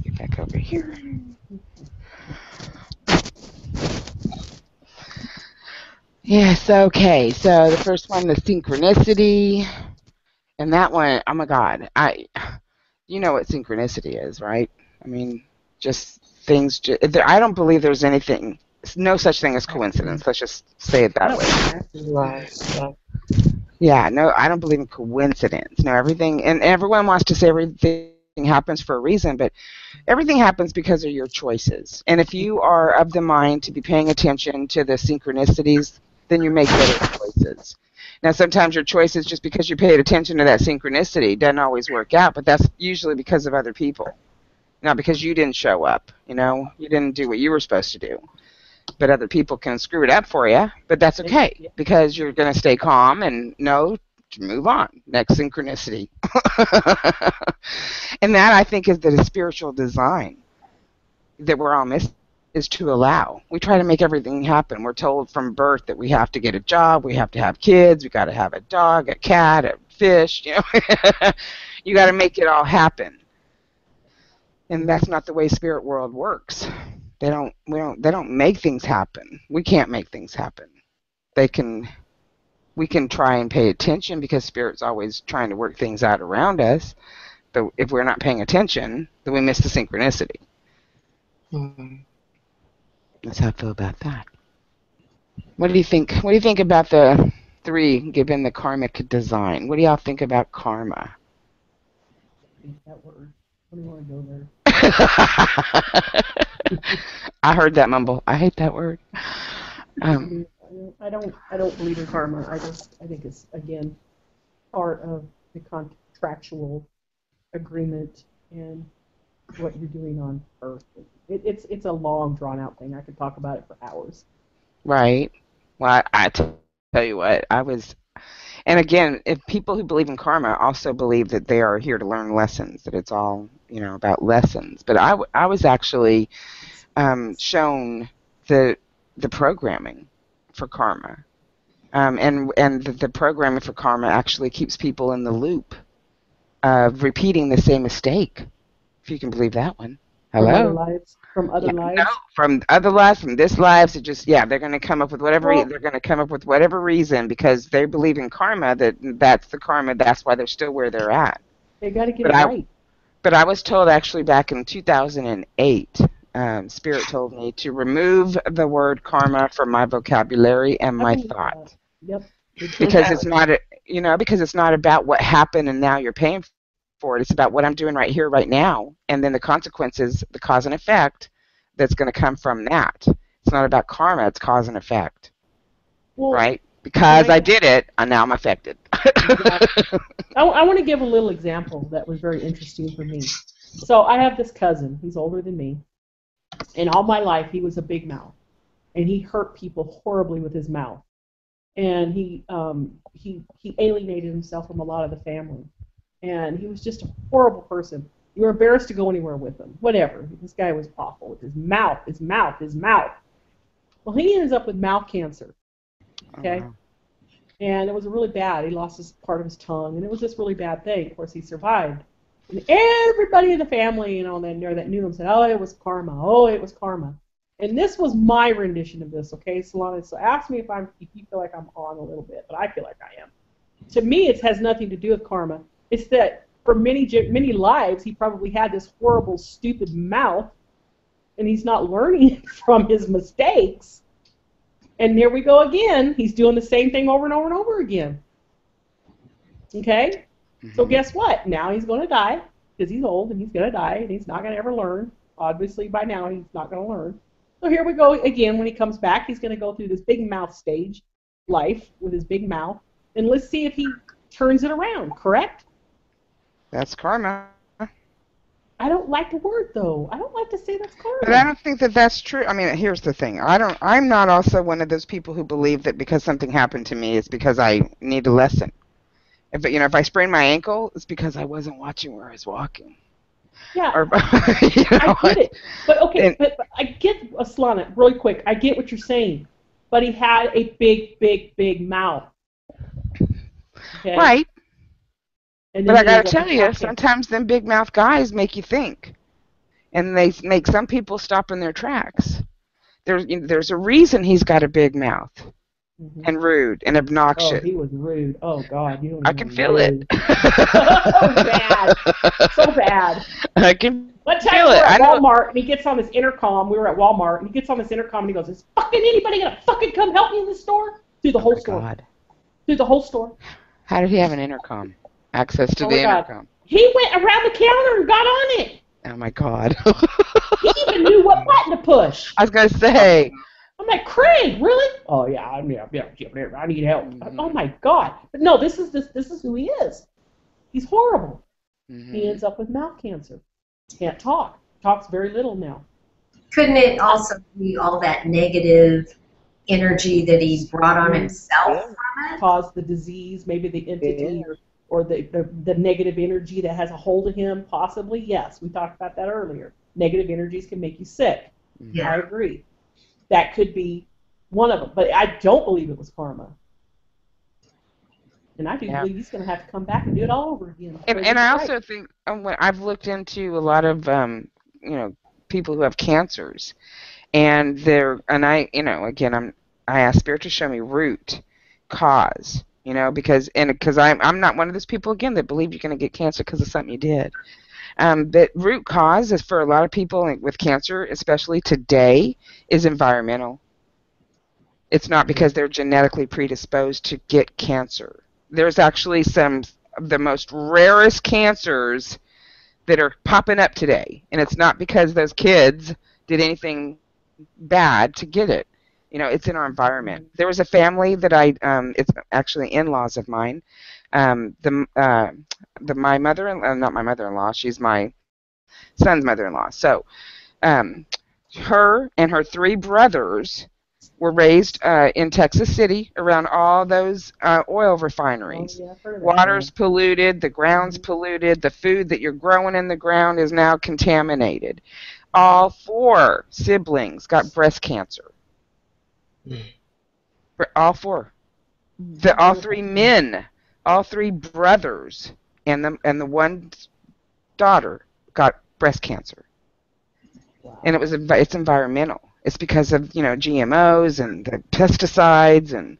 Get back over here. Yes, okay. So the first one, the synchronicity. And that one, oh my God. You know what synchronicity is, right? I mean, just things, I don't believe there's anything, no such thing as coincidence. Let's just say it that way. Right. Yeah, no, I don't believe in coincidence. No, everything, and everyone wants to say everything happens for a reason, but everything happens because of your choices. And if you are of the mind to be paying attention to the synchronicities, then you make better choices. Now, sometimes your choices, just because you paid attention to that synchronicity, doesn't always work out, but that's usually because of other people, not because you didn't show up. You know, you didn't do what you were supposed to do. But other people can screw it up for you, but that's okay because you're going to stay calm and know to move on. Next synchronicity. And that, I think, is the spiritual design that we're all missing, is to allow. We try to make everything happen. We're told from birth that we have to get a job, we have to have kids, we got to have a dog, a cat, a fish, you know. You got to make it all happen. And that's not the way spirit world works. They don't make things happen. We can't make things happen. We can try and pay attention because spirit's always trying to work things out around us. But if we're not paying attention, then we miss the synchronicity. Mm-hmm. That's how I feel about that. What do you think? What do you think about the 3 given the karmic design? What do y'all think about karma? I hate that word. I don't want to go there. I heard that mumble. I hate that word. I don't believe in karma. I think it's, again, part of the contractual agreement and what you're doing on Earth. It's a long, drawn out thing. I could talk about it for hours. Right. Well, I tell you what, and again, if people who believe in karma also believe that they are here to learn lessons, that it's all, about lessons. But I was actually shown the programming for karma. And the programming for karma actually keeps people in the loop of repeating the same mistake, if you can believe that one. Hello? From other lives? From other lives? No, from other lives, from this lives, they're going to come up with whatever reason because they believe in karma, that's the karma, that's why they're still where they're at. They got to get it right. But I was told actually back in 2008, Spirit told me to remove the word karma from my vocabulary and my thought. Yep. Because it's not about what happened and now you're paying for it. It's about what I'm doing right here, right now, and then the consequences, the cause and effect that's going to come from that. It's not about karma, it's cause and effect. Well, right? Because I did it, and now I'm affected. Exactly. I want to give a little example that was very interesting for me. So I have this cousin. He's older than me. And all my life, he was a big mouth. And he hurt people horribly with his mouth. And he alienated himself from a lot of the family. And he was just a horrible person. You were embarrassed to go anywhere with him. Whatever. This guy was awful with his mouth. Well, he ends up with mouth cancer. Okay? Oh. And it was really bad. He lost part of his tongue, and it was this really bad thing. Of course, he survived. And everybody in the family, that knew him said, "Oh, it was karma. Oh, it was karma." And this was my rendition of this. Okay, so ask me if you feel like I'm on a little bit, but I feel like I am. To me, it has nothing to do with karma. It's that for many lives, he probably had this horrible, stupid mouth, and he's not learning from his mistakes. And here we go again. He's doing the same thing over and over and over again. Okay? Mm-hmm. So guess what? Now he's going to die because he's old and he's going to die and he's not going to ever learn Obviously, by now, he's not going to learn. So here we go again. When he comes back, he's going to go through this big mouth stage, life, with his big mouth. And let's see if he turns it around, correct? That's karma. I don't like the word, though. I don't like to say that's karma. But I don't think that that's true. I mean, here's the thing. I'm not also one of those people who believe that because something happened to me, it's because I need a lesson. If I sprain my ankle, it's because I wasn't watching where I was walking. Yeah, Or, I get it. But okay, but I get, Solana, really quick. I get what you're saying. But he had a big, big, big mouth. Okay? Right. And But I gotta ends up tell with you, mouth cancer. sometimes them big mouth guys make you think, and they make some people stop in their tracks. There's a reason he's got a big mouth, and rude and obnoxious. Oh, he was rude. Oh God, you don't I even can feel rude. it. So bad, so bad. I can One time feel we were it. at Walmart and he gets on this intercom. We were at Walmart and he gets on this intercom and he goes, "Is fucking anybody gonna fucking come help me in the store?" Through the whole store. God. Through the whole store. How did he have an intercom? Access to the intercom. He went around the counter and got on it. Oh my God. He even knew what button to push. I was gonna say. I'm like, Craig, really? Oh yeah, I need help. Mm-hmm. Oh my God! But no, this is who he is. He's horrible. Mm-hmm. He ends up with mouth cancer. Can't talk. Talks very little now. Couldn't it also be all that negative energy that he brought on himself from it? Caused the disease, maybe the entity or the negative energy that has a hold of him, possibly. Yes, we talked about that earlier. Negative energies can make you sick. Yeah. I agree. That could be one of them, but I don't believe it was karma. And I do believe he's going to have to come back and do it all over again. And I also think when I've looked into a lot of people who have cancers, and I ask Spirit to show me root cause, because I'm not one of those people again that believe you're going to get cancer because of something you did. But root cause is for a lot of people with cancer, especially today, is environmental. It's not because they're genetically predisposed to get cancer. There's actually some of the most rarest cancers that are popping up today, and it's not because those kids did anything bad to get it. It's in our environment. There was a family that it's actually in-laws of mine. My mother-in-law, not my mother-in-law, she's my son's mother-in-law. So, her and her three brothers were raised in Texas City around all those oil refineries. Oh, yeah, I've heard of that. Water's polluted, the ground's polluted, the food that you're growing in the ground is now contaminated. All four siblings got breast cancer. All four. All three men, all three brothers, and the one daughter got breast cancer. Wow. And it's environmental. It's because of GMOs and the pesticides and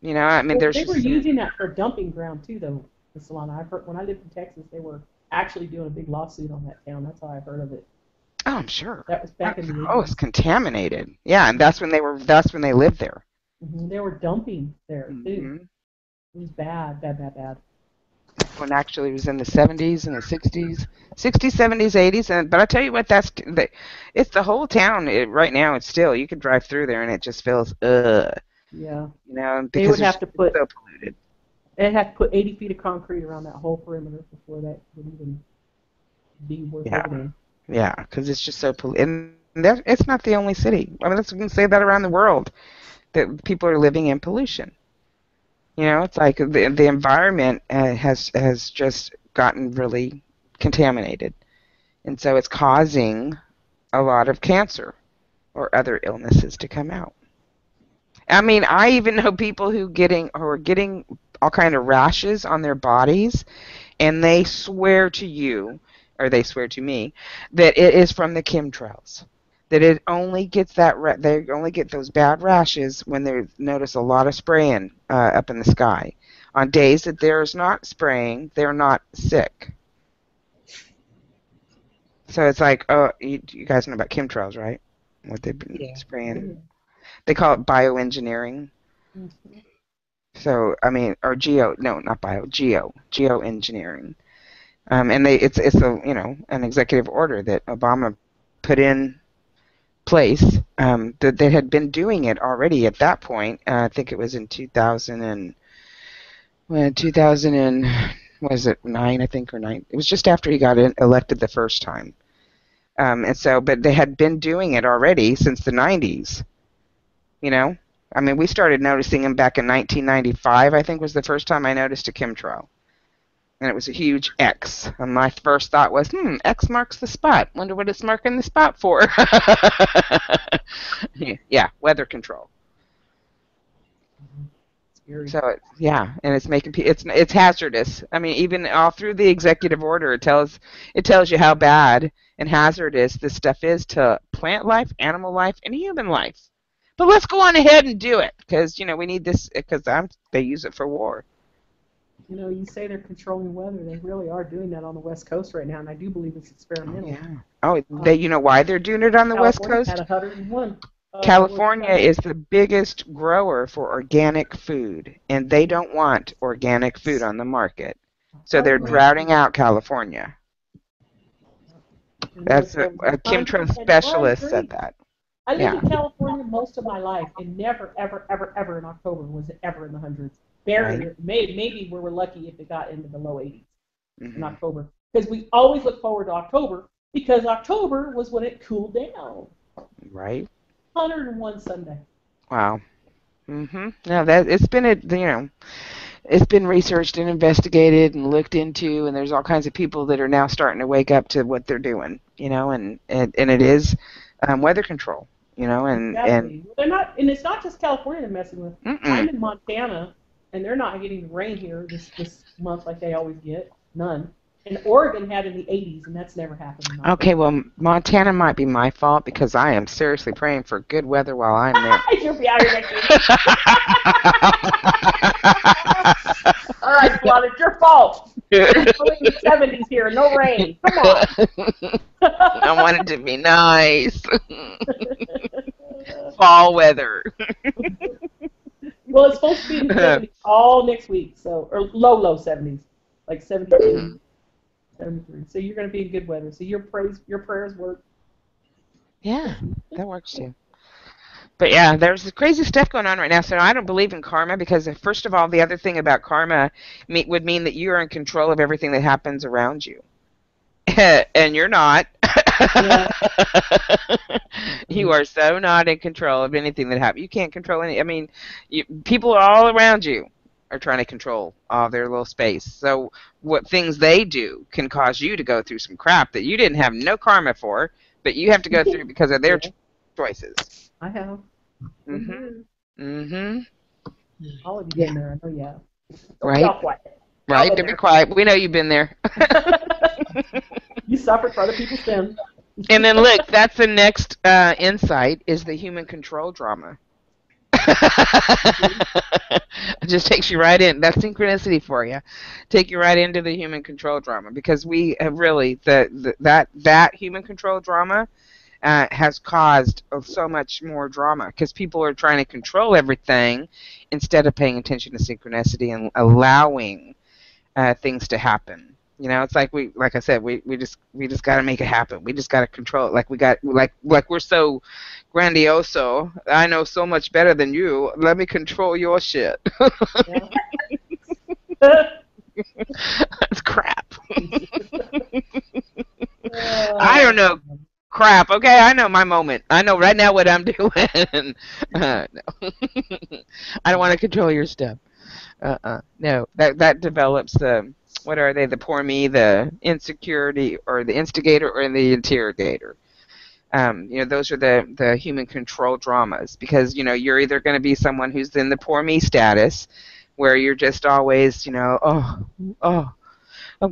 They were using that for a dumping ground too, though. The salon. I've heard when I lived in Texas, they were actually doing a big lawsuit on that town. That's how I've heard of it. Oh, I'm sure. That was back in the 80s. Oh, it's contaminated. Yeah, and that's when they lived there. They were dumping there too. Mm-hmm. It was bad. When actually it was in the 70s and the 60s, 70s, 80s, but I tell you what, it's the whole town. Right now, it's still, you could drive through there and it just feels Yeah. Because they would have to put so polluted. They'd have to put 80 feet of concrete around that whole perimeter before that would even be worth living in. Yeah, because it's just so polluted. And it's not the only city. I mean, we can say that around the world, that people are living in pollution. It's like the environment has just gotten really contaminated. And so it's causing a lot of cancer or other illnesses to come out. I mean, I even know people who are getting all kind of rashes on their bodies, and they swear to you, or they swear to me, that it is from the chemtrails. That it only gets they only get those bad rashes when they notice a lot of spraying up in the sky. On days that there's not spraying, they're not sick. So it's like, oh, you guys know about chemtrails, right? What they've been spraying. Mm-hmm. They call it bioengineering. Mm-hmm. So, I mean, or geoengineering. And it's an executive order that Obama put in place that they had been doing it already at that point. I think it was in 2000 and was it 9? I think or 9. It was just after he got elected the first time. And so, but they had been doing it already since the 90s. You know, I mean, we started noticing him back in 1995. I think was the first time I noticed a chemtrail. And it was a huge X. And my first thought was, X marks the spot. Wonder what it's marking the spot for. Yeah, weather control. So and it's making it's hazardous. I mean, even all through the executive order, it tells you how bad and hazardous this stuff is to plant life, animal life, and human life. But let's go on ahead and do it because we need this because they use it for war. You say they're controlling weather. They really are doing that on the West Coast right now, and I do believe it's experimental. Yeah. Oh, you know why they're doing it on the West Coast? Had 101. California is the biggest grower for organic food, and they don't want organic food on the market. So they're droughting out California. That's a chemtrail specialist said that. I lived in California most of my life, and never, ever, ever, ever in October was it ever in the hundreds. Barely, right. Maybe we were lucky if it got into the low 80s in October. Because we always look forward to October, because October was when it cooled down. Right. 101 Sunday. Wow. No, it's been it's been researched and investigated and looked into, and there's all kinds of people that are now starting to wake up to what they're doing, and it is weather control, and exactly. They're not, and it's not just California they're messing with. I'm in Montana, and they're not getting the rain here this month like they always get. None. And Oregon had in the 80s, and that's never happened. Okay, well, Montana might be my fault because I am seriously praying for good weather while I'm there. You'll be out here next week. All right, Claude, it's your fault. It's only the 70s here, no rain. Come on. I want it to be nice. Fall weather. Well, it's supposed to be in the 70s all next week, or low 70s, like 72. 73. So you're going to be in good weather. So your prayers work. Yeah, that works too. But yeah, there's crazy stuff going on right now. So I don't believe in karma because, first of all, the other thing about karma would mean that you are in control of everything that happens around you, and you're not. You are so not in control of anything that happens. You can't control any. I mean, people are all around you are trying to control all their little space. So what things they do can cause you to go through some crap that you didn't have no karma for, but you have to go through because of their choices. I have. All of you been there, I know you have. Right? Right, to be quiet. We know you've been there. You suffered for other people's sins. And then look, that's the next insight is the human control drama. It just takes you right in. That's synchronicity for you. Take you right into the human control drama because we have really that human control drama has caused so much more drama because people are trying to control everything instead of paying attention to synchronicity and allowing things to happen. It's like I said, we just got to make it happen. We just got to control it. Like we're so grandioso. I know so much better than you. Let me control your shit. That's crap. I don't know. Crap. Okay, I know my moment. I know right now what I'm doing. No. I don't want to control your stuff. No. That develops the. What are they? The poor me, the insecurity, or the instigator, or the interrogator. Those are the human control dramas because you're either going to be someone who's in the poor me status, where you're just always I'm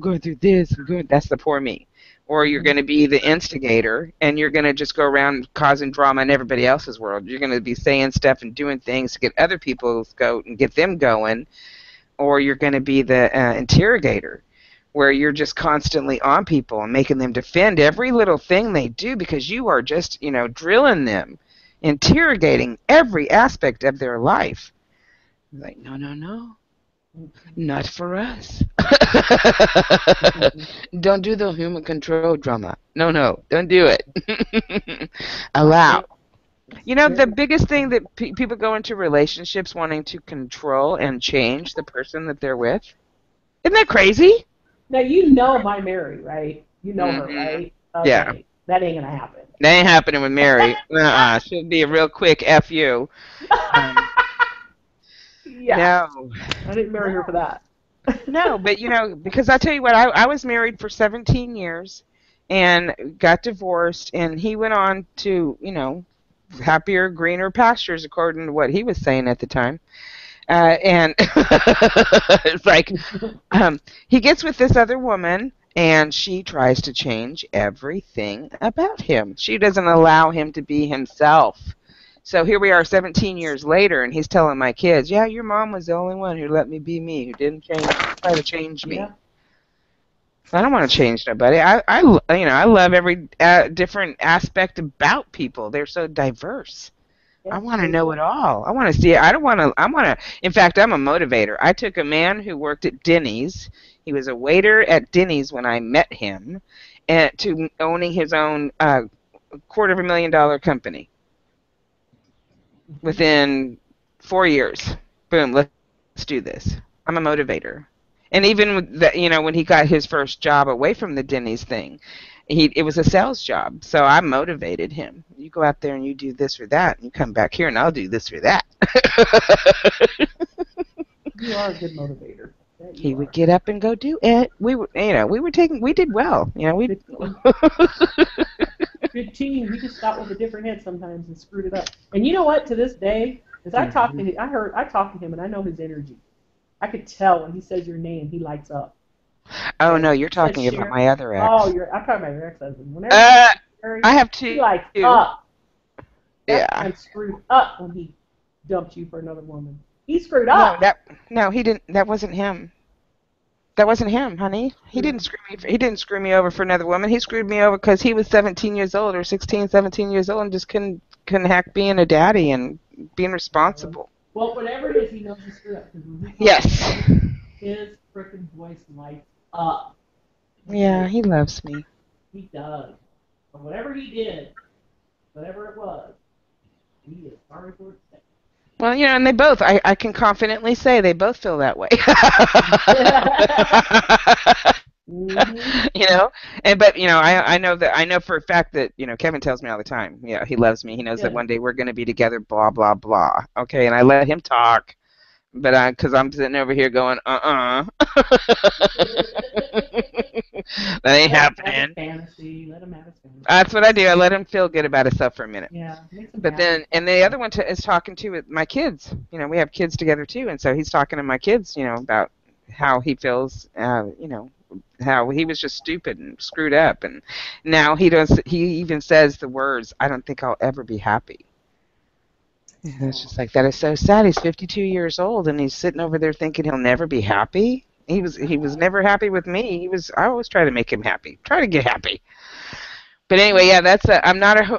going through this. That's the poor me, or you're going to be the instigator and you're going to just go around causing drama in everybody else's world. You're going to be saying stuff and doing things to get other people to go and get them going. Or you're going to be the interrogator, where you're just constantly on people and making them defend every little thing they do because you are just, drilling them, interrogating every aspect of their life. Like, no. Not for us. Don't do the human control drama. No, no, don't do it. Allow. You know, the biggest thing that people go into relationships wanting to control and change the person that they're with. Isn't that crazy? Now you know my Mary, right? You know her, Mm-hmm. right? Yeah. Okay, that ain't gonna happen. That ain't happening with Mary. She'll be a real quick F you. Yeah, No. I didn't marry her for that. No, but you know, because I tell you what, I was married for 17 years and got divorced, and he went on to, you know, happier, greener pastures, according to what he was saying at the time. And it's like, he gets with this other woman, and she tries to change everything about him. She doesn't allow him to be himself. So here we are 17 years later, and he's telling my kids, yeah, your mom was the only one who let me be me, who didn't try to change me. Yeah. I don't want to change nobody. You know, I love every different aspect about people. They're so diverse. I want to know it all. I want to see it. I don't want to. In fact, I'm a motivator. I took a man who worked at Denny's. He was a waiter at Denny's when I met him, and to owning his own $250,000 company within 4 years. Boom, let's do this. I'm a motivator. And even with the, you know, when he got his first job away from the Denny's thing, it was a sales job. So I motivated him. You go out there and you do this or that, and you come back here and I'll do this or that. You are a good motivator. He would get up and go do it. We did well. You know, we. Good team. We just got with a different head sometimes and screwed it up. And you know what? To this day, as I talked to him, I talked to him and I know his energy. I could tell when he says your name, he lights up. Oh no, you're talking about my other ex. Oh, I'm talking about your ex-husband. Whenever I have two. He lights up. Yeah. That man screwed up when he dumped you for another woman. He screwed up. No, he didn't. That wasn't him. That wasn't him, honey. He didn't screw me over for another woman. He screwed me over because he was 17 years old or 16, 17 years old and just couldn't hack being a daddy and being responsible. Well, whatever it is, he knows he screwed up. Yes. His frickin' voice lights up. Yeah, he loves me. He does. But whatever he did, whatever it was, he is sorry for it. Well, you know, and they both, I can confidently say they both feel that way. You know, but you know, I know for a fact that, you know, Kevin tells me all the time, yeah, he loves me. He knows that one day we're going to be together, blah, blah, blah. Okay, and I let him talk, but because I'm sitting over here going, That ain't happening. Fantasy. Let him have his fantasy. That's what I do. I let him feel good about himself for a minute. Yeah. But then, and the other one is talking to my kids. You know, we have kids together too, and so he's talking to my kids, you know, about how he feels, you know, how he was just stupid and screwed up, and now he even says the words, "I don't think I'll ever be happy." And it's just like, that is so sad. He's 52 years old, and he's sitting over there thinking he'll never be happy. He was never happy with me. I always try to make him happy, try to get happy. But anyway, yeah,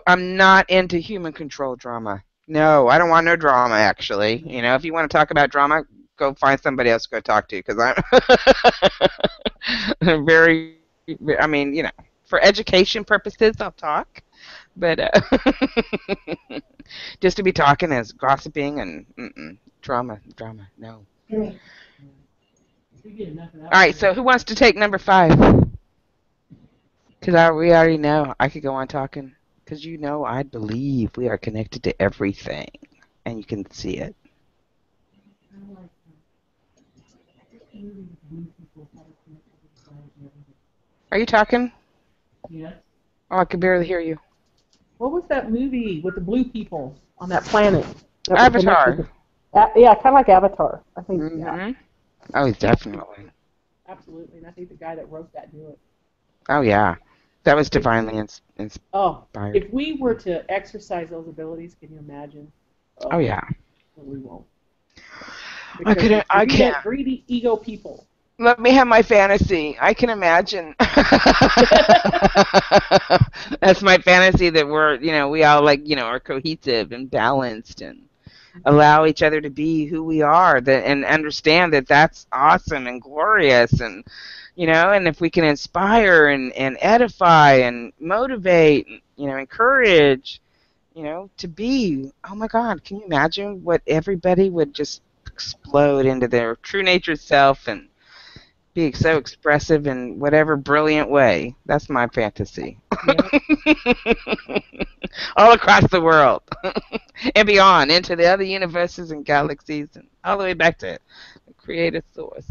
I'm not into human control drama. No, I don't want no drama. Actually, you know, if you want to talk about drama, go find somebody else to go talk to, because I'm very. I mean, you know, for education purposes, I'll talk, but just to be talking as gossiping and drama, no. All right, so who wants to take number 5? Because we already know I could go on talking. Because you know, I believe we are connected to everything, and you can see it. Are you talking? Yes. Oh, I could barely hear you. What was that movie with the blue people on that planet? Avatar. Yeah, kind of like Avatar. I think. Mm-hmm. Yeah. Oh, definitely. Absolutely, and I think the guy that wrote that knew it. Oh yeah, that was divinely inspired. Oh, if we were to exercise those abilities, can you imagine? Oh yeah. We won't. I can't. Greedy ego people. Let me have my fantasy. I can imagine. That's my fantasy, that we all, like, you know, are cohesive and balanced, and allow each other to be who we are, and understand that that's awesome and glorious, and and if we can inspire and edify and motivate, encourage, to be, oh my God, can you imagine what everybody would just explode into their true nature self and be so expressive in whatever brilliant way. That's my fantasy. Yep. All across the world and beyond, into the other universes and galaxies, and all the way back to the creator source.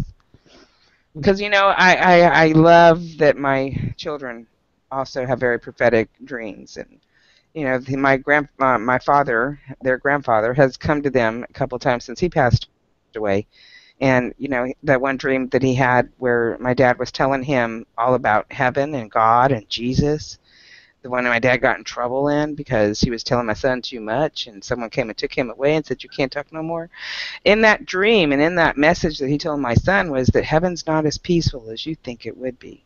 Because I love that my children also have very prophetic dreams, and my father, their grandfather, has come to them a couple times since he passed away. And, that one dream that he had where my dad was telling him all about heaven and God and Jesus, the one that my dad got in trouble in because he was telling my son too much, and someone came and took him away and said, you can't talk no more. In that dream and in that message that he told my son was that heaven's not as peaceful as you think it would be.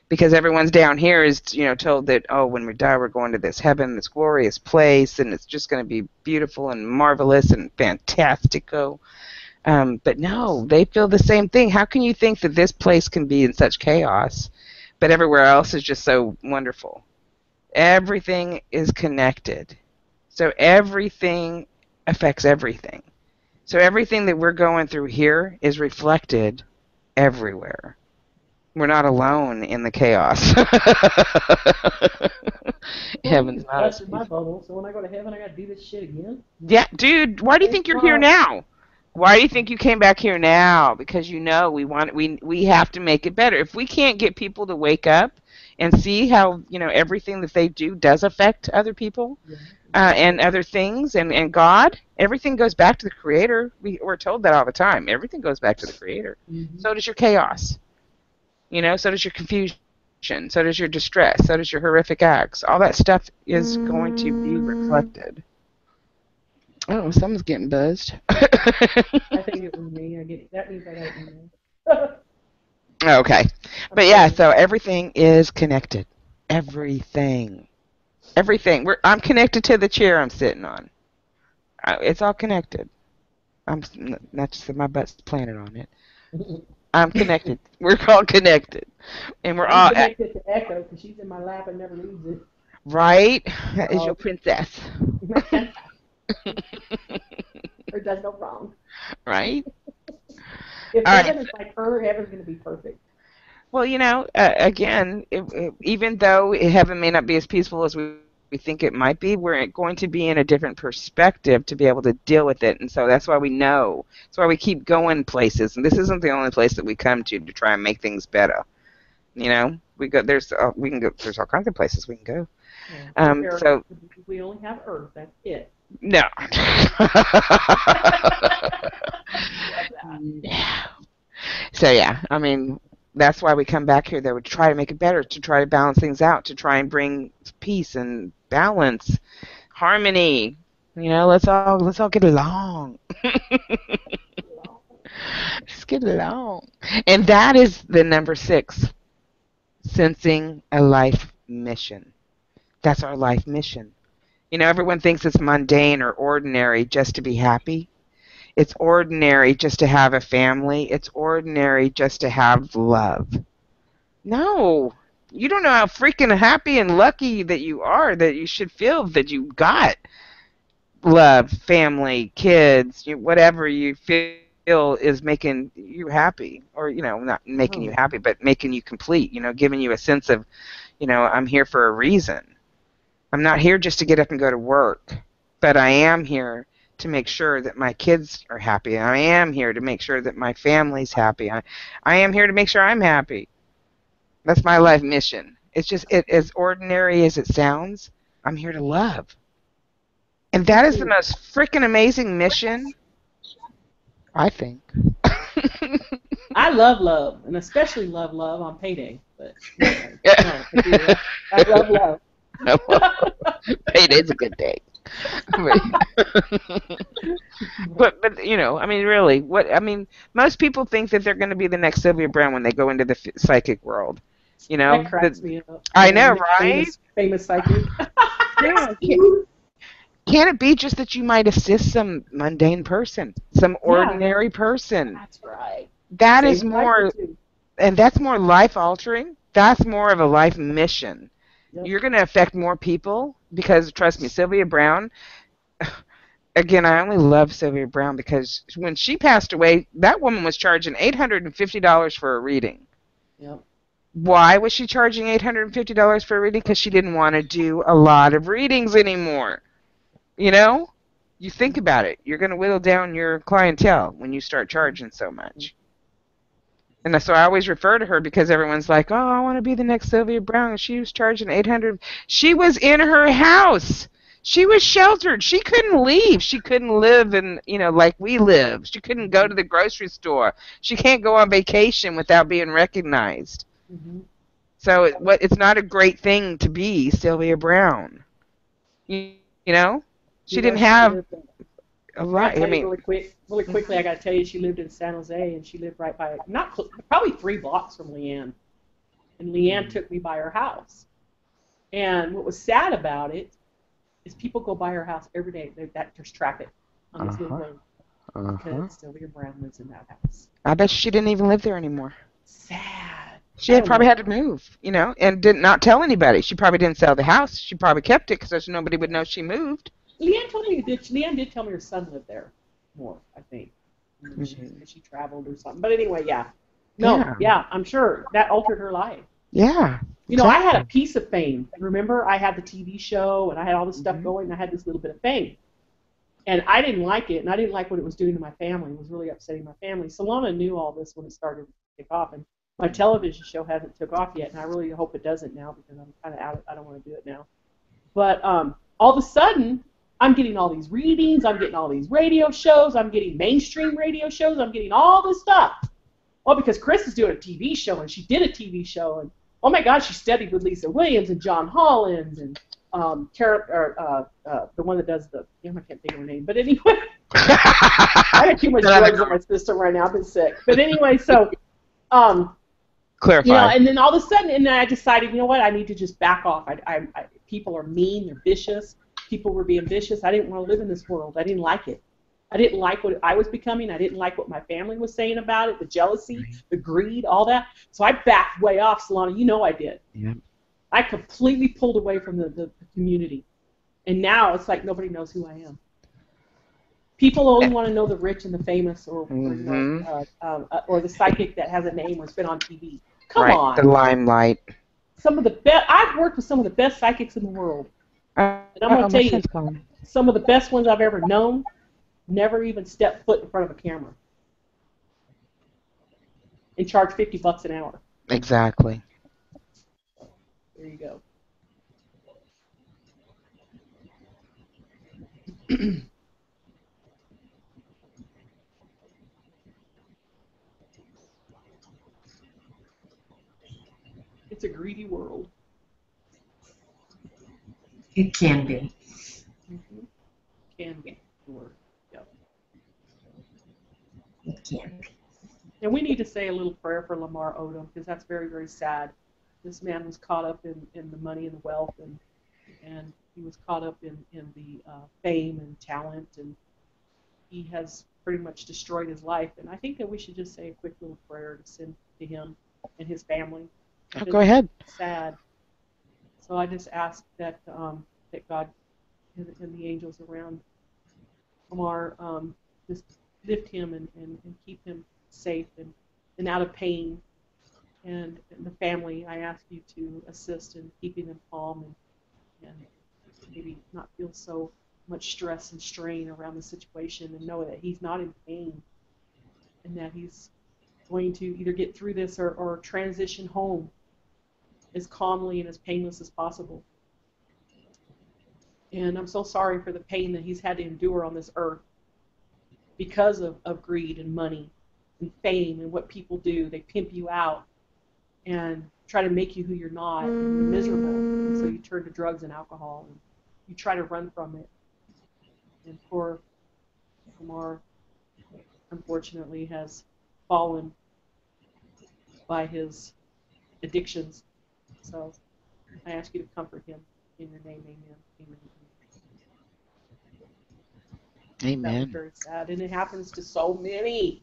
Because everyone's down here is, told that, oh, when we die, we're going to this heaven, this glorious place, and it's just going to be beautiful and marvelous and fantastico. But no, they feel the same thing. How can you think that this place can be in such chaos, but everywhere else is just so wonderful? Everything is connected. So everything affects everything. So everything that we're going through here is reflected everywhere. We're not alone in the chaos. Heaven's not as my bubble, so when I go to heaven, I got to do this shit again? Yeah, dude, why do you think you're here now? Why do you think you came back here now? Because we have to make it better. If we can't get people to wake up and see how everything that they do does affect other people, and other things, and God, everything goes back to the Creator. We're told that all the time. Everything goes back to the Creator. Mm-hmm. So does your chaos. So does your confusion. So does your distress. So does your horrific acts. All that stuff is going to be reflected. Oh, someone's getting buzzed. I think it was me. That means I got it. Okay. But yeah, so everything is connected. Everything. Everything. I'm connected to the chair I'm sitting on. It's all connected. I'm not just that my butt's planted on it. I'm connected. We're all connected. And I'm connected to Echo because she's in my lap and never leaves it. Right? That is your princess. Her does no wrong. Right? If heaven is like her, heaven's going to be perfect. Well, again, even though heaven may not be as peaceful as we think it might be, we're going to be in a different perspective to be able to deal with it. And so that's why we know. That's why we keep going places. And this isn't the only place that we come to try and make things better. There's all kinds of places we can go. Yeah. So we only have Earth. That's it. No. So yeah, I mean, that's why we come back here, though, to try to make it better, to try to balance things out, to try and bring peace and balance, harmony. Let's all get along. Let's get along. And that is the number 6, sensing a life mission. That's our life mission. Everyone thinks it's mundane or ordinary just to be happy. It's ordinary just to have a family. It's ordinary just to have love. No. You don't know how freaking happy and lucky that you are, that you should feel that you got love, family, kids, whatever you feel is making you happy. Or, not making you happy, but making you complete, giving you a sense of, I'm here for a reason. I'm not here just to get up and go to work, but I am here to make sure that my kids are happy. I am here to make sure that my family's happy. I am here to make sure I'm happy. That's my life mission. It's just as ordinary as it sounds. I'm here to love. And that is the most freaking amazing mission, I think. I love, and especially love on payday. But no, I love love. Payday's a good day. but I mean, really, most people think that they're going to be the next Sylvia Brown when they go into the psychic world. That cracks me up. I know, right? Famous psychic. Yeah, Can it be just that you might assist some mundane person, some ordinary person? That's right. That is Save a life or more, two. and that's more life altering. That's more of a life mission. Yep. You're going to affect more people because, trust me, Sylvia Brown, again, I only love Sylvia Brown because when she passed away, that woman was charging $850 for a reading. Yep. Why was she charging $850 for a reading? Because she didn't want to do a lot of readings anymore. You know? You think about it. You're going to whittle down your clientele when you start charging so much. And so I always refer to her because everyone's like, oh, I want to be the next Sylvia Brown. And she was charging 800. She was in her house. She was sheltered. She couldn't leave. She couldn't live in, like we live. She couldn't go to the grocery store. She can't go on vacation without being recognized. Mm-hmm. So it's not a great thing to be Sylvia Brown. You know? She didn't have a lot. I mean, really quickly, I got to tell you, she lived in San Jose, and she lived right by, probably 3 blocks from Leanne. And Leanne took me by her house. And what was sad about it is people go by her house every day. There's traffic on this little road because Sylvia Brown lives in that house. I bet she didn't even live there anymore. Sad. She probably had to move, and did not tell anybody. She probably didn't sell the house. She probably kept it because nobody would know she moved. Leanne did tell me her son lived there more, I think. She traveled or something. But anyway, yeah. No, yeah, I'm sure that altered her life. Yeah. Exactly. I had a piece of fame. Remember, I had the TV show, and I had all this stuff going, and I had this little bit of fame. And I didn't like it, and I didn't like what it was doing to my family. It was really upsetting my family. Solana knew all this when it started to kick off, and my television show hasn't took off yet, and I really hope it doesn't now because I'm kind of out of it. I don't want to do it now. But all of a sudden, I'm getting all these readings, I'm getting all these radio shows, I'm getting mainstream radio shows, I'm getting all this stuff. Well, because Chris is doing a TV show, and she did a TV show, and oh my God, she studied with Lisa Williams and John Holland and the one that does the, I can't think of her name, but anyway, I have too much drugs in my system right now. I've been sick, but anyway, so clarify. And then all of a sudden, and then I decided, what, I need to just back off. People are mean, they're vicious. People were being vicious. I didn't want to live in this world. I didn't like it. I didn't like what I was becoming. I didn't like what my family was saying about it, the jealousy, the greed, all that. So I backed way off, Solana. I did. Yeah. I completely pulled away from the community. And now it's like nobody knows who I am. People only want to know the rich and the famous or the psychic that has a or has been on TV. Come on. The limelight. Some of the best. I've worked with some of the best psychics in the world. And I'm going to tell you, some of the best ones I've ever known never even stepped foot in front of a camera and charge $50 an hour. Exactly. There you go. It's a greedy world. It can be. Mm-hmm. Can be. Sure. Yep. It can be. And we need to say a little prayer for Lamar Odom because that's very, very sad. This man was caught up in the money and the wealth, and he was caught up in the fame and talent, and he has pretty much destroyed his life. And I think that we should just say a quick little prayer to send to him and his family. Go ahead. It's sad. So I just ask that that God and the angels around Lamar just lift him and keep him safe and out of pain. And the family, I ask you to assist in keeping them calm and maybe not feel so much stress and strain around the situation and know that he's not in pain and that he's going to either get through this or transition home as calmly and as painless as possible. And I'm so sorry for the pain that he's had to endure on this earth because of greed and money and fame and what people do. They pimp you out and try to make you who you're not, and you're miserable. And so you turn to drugs and alcohol, and you try to run from it. And poor Lamar, unfortunately, has fallen by his addictions. So I ask you to comfort him in your name, amen. Amen. That was Amen. very sad, and it happens to so many.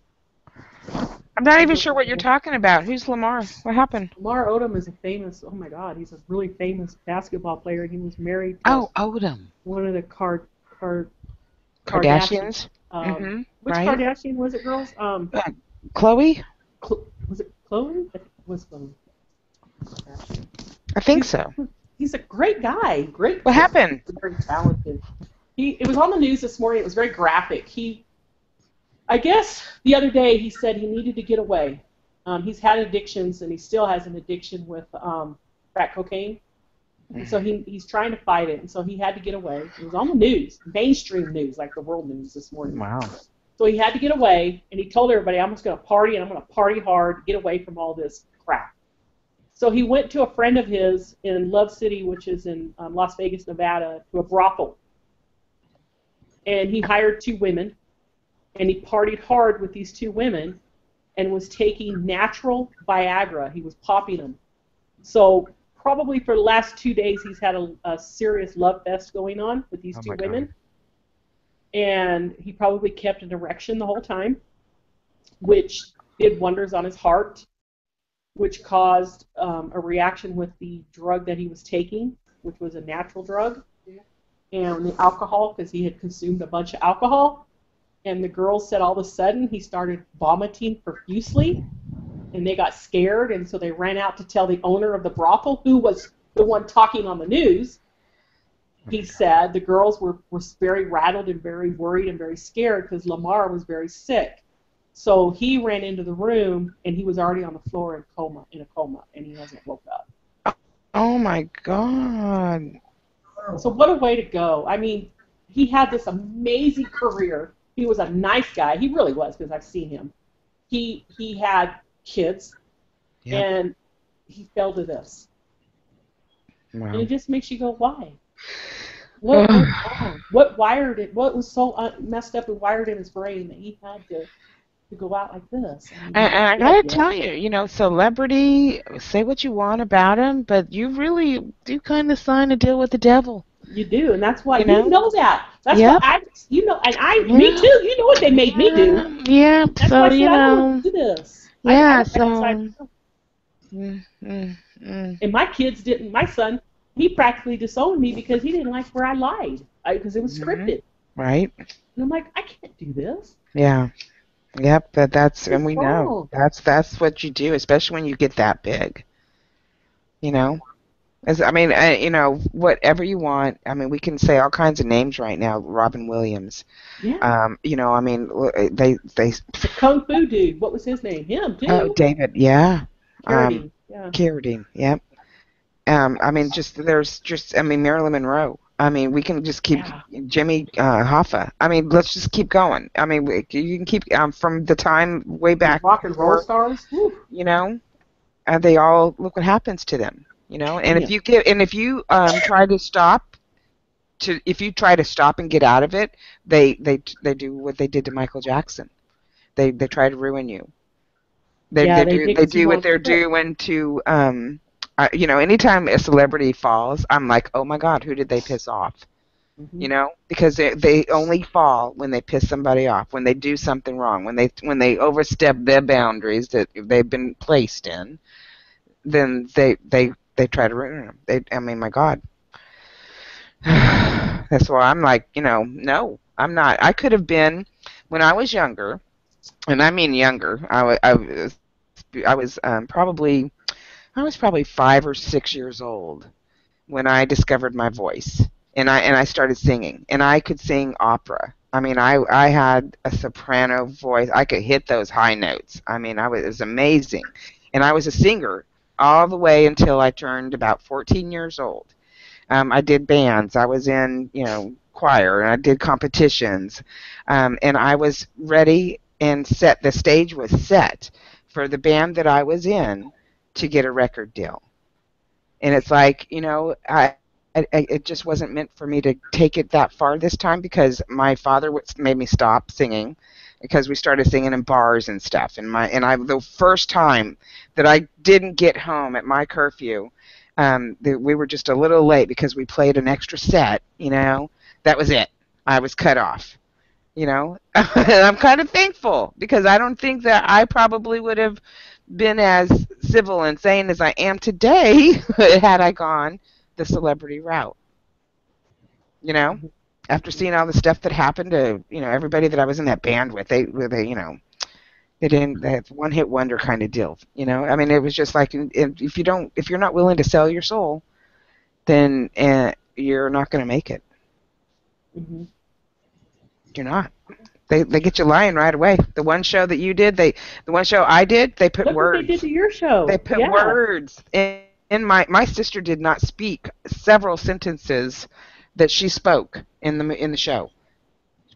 I'm not even sure what you're talking about. Who's Lamar? What happened? Lamar Odom is a famous, oh my God, he's a really famous basketball player. He was married to Oh, Odom. one of the Kardashians. Kardashians. Mm-hmm. Which Right. Kardashian was it, girls? Chloe? Was it Chloe? I think it was Chloe. I think so. He's a great guy. Great. What happened? Very talented. It was on the news this morning. It was very graphic. I guess the other day he said he needed to get away. He's had addictions, and he still has an addiction with crack cocaine. And so he's trying to fight it, and so he had to get away. It was on the news, mainstream news, like the world news this morning. Wow. So he had to get away, and he told everybody, I'm just going to party, and I'm going to party hard, get away from all this crap. So he went to a friend of his in Love City, which is in Las Vegas, Nevada, to a brothel. And he hired 2 women, and he partied hard with these 2 women and was taking natural Viagra. He was popping them. So probably for the last 2 days he's had a serious love fest going on with these 2 women. And he probably kept an erection the whole time, which did wonders on his heart, which caused a reaction with the drug that he was taking, which was a natural drug, and the alcohol, because he had consumed a bunch of alcohol. And the girls said all of a sudden he started vomiting profusely, and they got scared, and so they ran out to tell the owner of the brothel, who was the one talking on the news. He said the girls were very rattled and very worried and very scared because Lamar was very sick. So he ran into the room, and he was already on the floor in a coma, and he hasn't woke up. Oh, my God. So what a way to go. I mean, he had this amazing career. He was a nice guy. He really was, because I've seen him. He had kids, and he fell to this. Wow. And it just makes you go, why? What went wrong? What wired it? What was so messed up and wired in his brain that he had to go out like this? I mean, And I gotta tell you, celebrity, say what you want about him, but you really do kind of sign a deal with the devil. You do, and that's why you know that. That's why me too. You know what they made me do. Yeah, that's so why I said, I don't want to do this. Yeah, And my kids didn't. My son, he practically disowned me because he didn't like where I lied, because it was scripted. Right. And I'm like, I can't do this. Yeah. Yep, and we know that's what you do, especially when you get that big. Whatever you want. I mean, we can say all kinds of names right now. Robin Williams. Yeah. They. The Kung Fu dude. What was his name? Him too. Oh, David. Yeah. Carradine. Carradine. Yep. Marilyn Monroe. I mean, we can just keep Jimmy Hoffa. I mean, let's just keep going. I mean, you can keep from the time way back. Rock and roll stars. Woo. They all look what happens to them. And if you try to stop, and get out of it, they do what they did to Michael Jackson. They try to ruin you. They do what they're doing to. Anytime a celebrity falls, I'm like, oh my God, who did they piss off? Mm-hmm. Because they only fall when they piss somebody off, when they do something wrong, when they overstep their boundaries that they've been placed in, then they try to ruin them. My God. That's why I'm like, no, I'm not. I could have been, when I was younger, and I mean younger, I was probably 5 or 6 years old when I discovered my voice, and I started singing, and I could sing opera. I mean, I had a soprano voice. I could hit those high notes. I mean, it was amazing, and I was a singer all the way until I turned about 14 years old. I did bands. I was in choir, and I did competitions, and I was ready and set. The stage was set for the band that I was in to get a record deal. And it's like, it just wasn't meant for me to take it that far this time, because my father made me stop singing because we started singing in bars and stuff. The first time that I didn't get home at my curfew, we were just a little late because we played an extra set, that was it. I was cut off. you know. And I'm kind of thankful because I don't think that I probably would have been as civil and sane as I am today had I gone the celebrity route, you know. Mhm. After seeing all the stuff that happened to, everybody that I was in that band with, they didn't, that one hit wonder kind of deal, I mean, it was just like, if you're not willing to sell your soul, then you're not going to make it. Mhm. You're not. They get you lying right away. The one show that you did, the one show I did, they put Look what they did words. to your They show. put Yeah. words in my sister did not speak several sentences that she spoke in the show,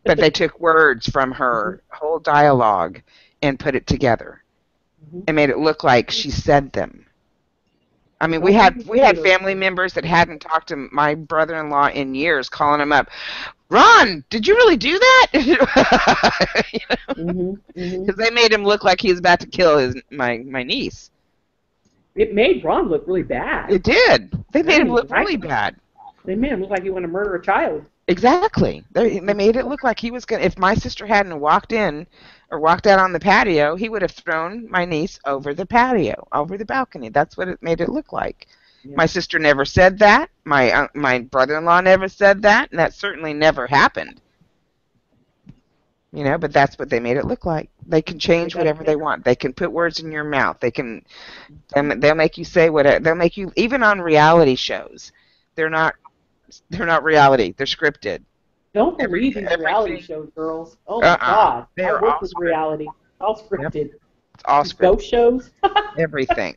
but they took words from Mhm. her whole dialogue and put it together Mhm. and made it look like she said them. I mean, we Don't had be we had haters. family members that hadn't talked to my brother-in-law in years, calling him up. Ron, did you really do that? Mhm. Mhm. Because they made him look like he was about to kill my niece. It made Ron look really bad. It did. They I made him mean, look really bad. they made him look like he wanted to murder a child. Exactly. They made it look like he was gonna. If my sister hadn't walked in or walked out on the patio, he would have thrown my niece over the patio, over the balcony. That's what it made it look like. Yeah. My sister never said that. My brother-in-law never said that, and that certainly never happened. But that's what they made it look like. They can They change got whatever they want. They can put words in your mouth. They'll make you say whatever. They'll make you, even on reality shows. They're not they're not reality. They're scripted. Don't Every believe these reality everything. shows, girls. Oh my God. They I are work all with scripted. reality. All Yep, scripted. it's all These scripted. ghost shows. Everything.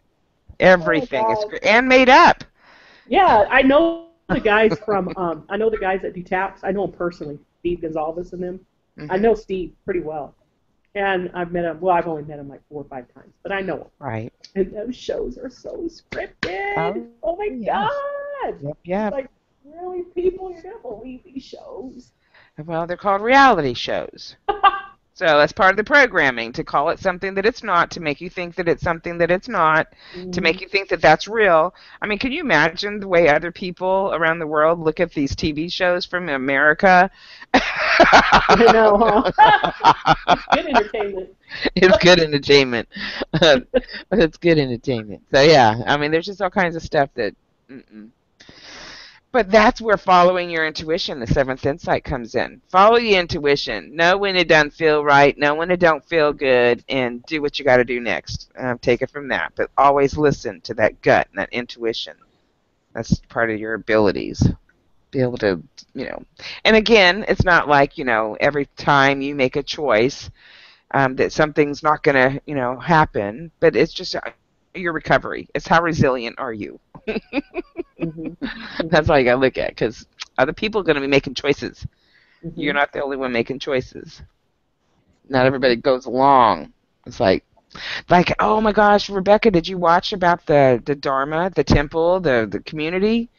Oh my Everything is God. and made up. Yeah, I know the guys from. I know the guys that do taps. I know them personally. Steve Gonzalez and them. I Hmm. know Steve pretty well, and I've met him. Well, I've only met him like 4 or 5 times, but I know him. Right. And those shows are so scripted. Oh Oh my yeah. God! Yep. It's Yep. like, really, people, you're gonna believe these shows? Well, they're called reality shows. So that's part of the programming, to call it something that it's not, to make you think that it's something that it's not, to Mhm. make you think that that's real. I mean, can you imagine the way other people around the world look at these TV shows from America? I know, huh? It's good entertainment. It's good entertainment. It's good entertainment. So yeah, I mean, there's just all kinds of stuff that. Mm-mm. But that's where following your intuition, the seventh insight, comes in. Follow your intuition. Know when it doesn't feel right. Know when it don't feel good, and do what you got to do next. Take it from that. But always listen to that gut and that intuition. That's part of your abilities. Be able to, And again, it's not like every time you make a choice that something's not going to, happen. But it's just your recovery. It's how resilient are you. Mhm. That's Mhm. all you got to look at, because other people are going to be making choices. You're Mhm. not the only one making choices. Not everybody goes along. It's like, oh my gosh, Rebecca, did you watch about the Dharma, the temple, the community?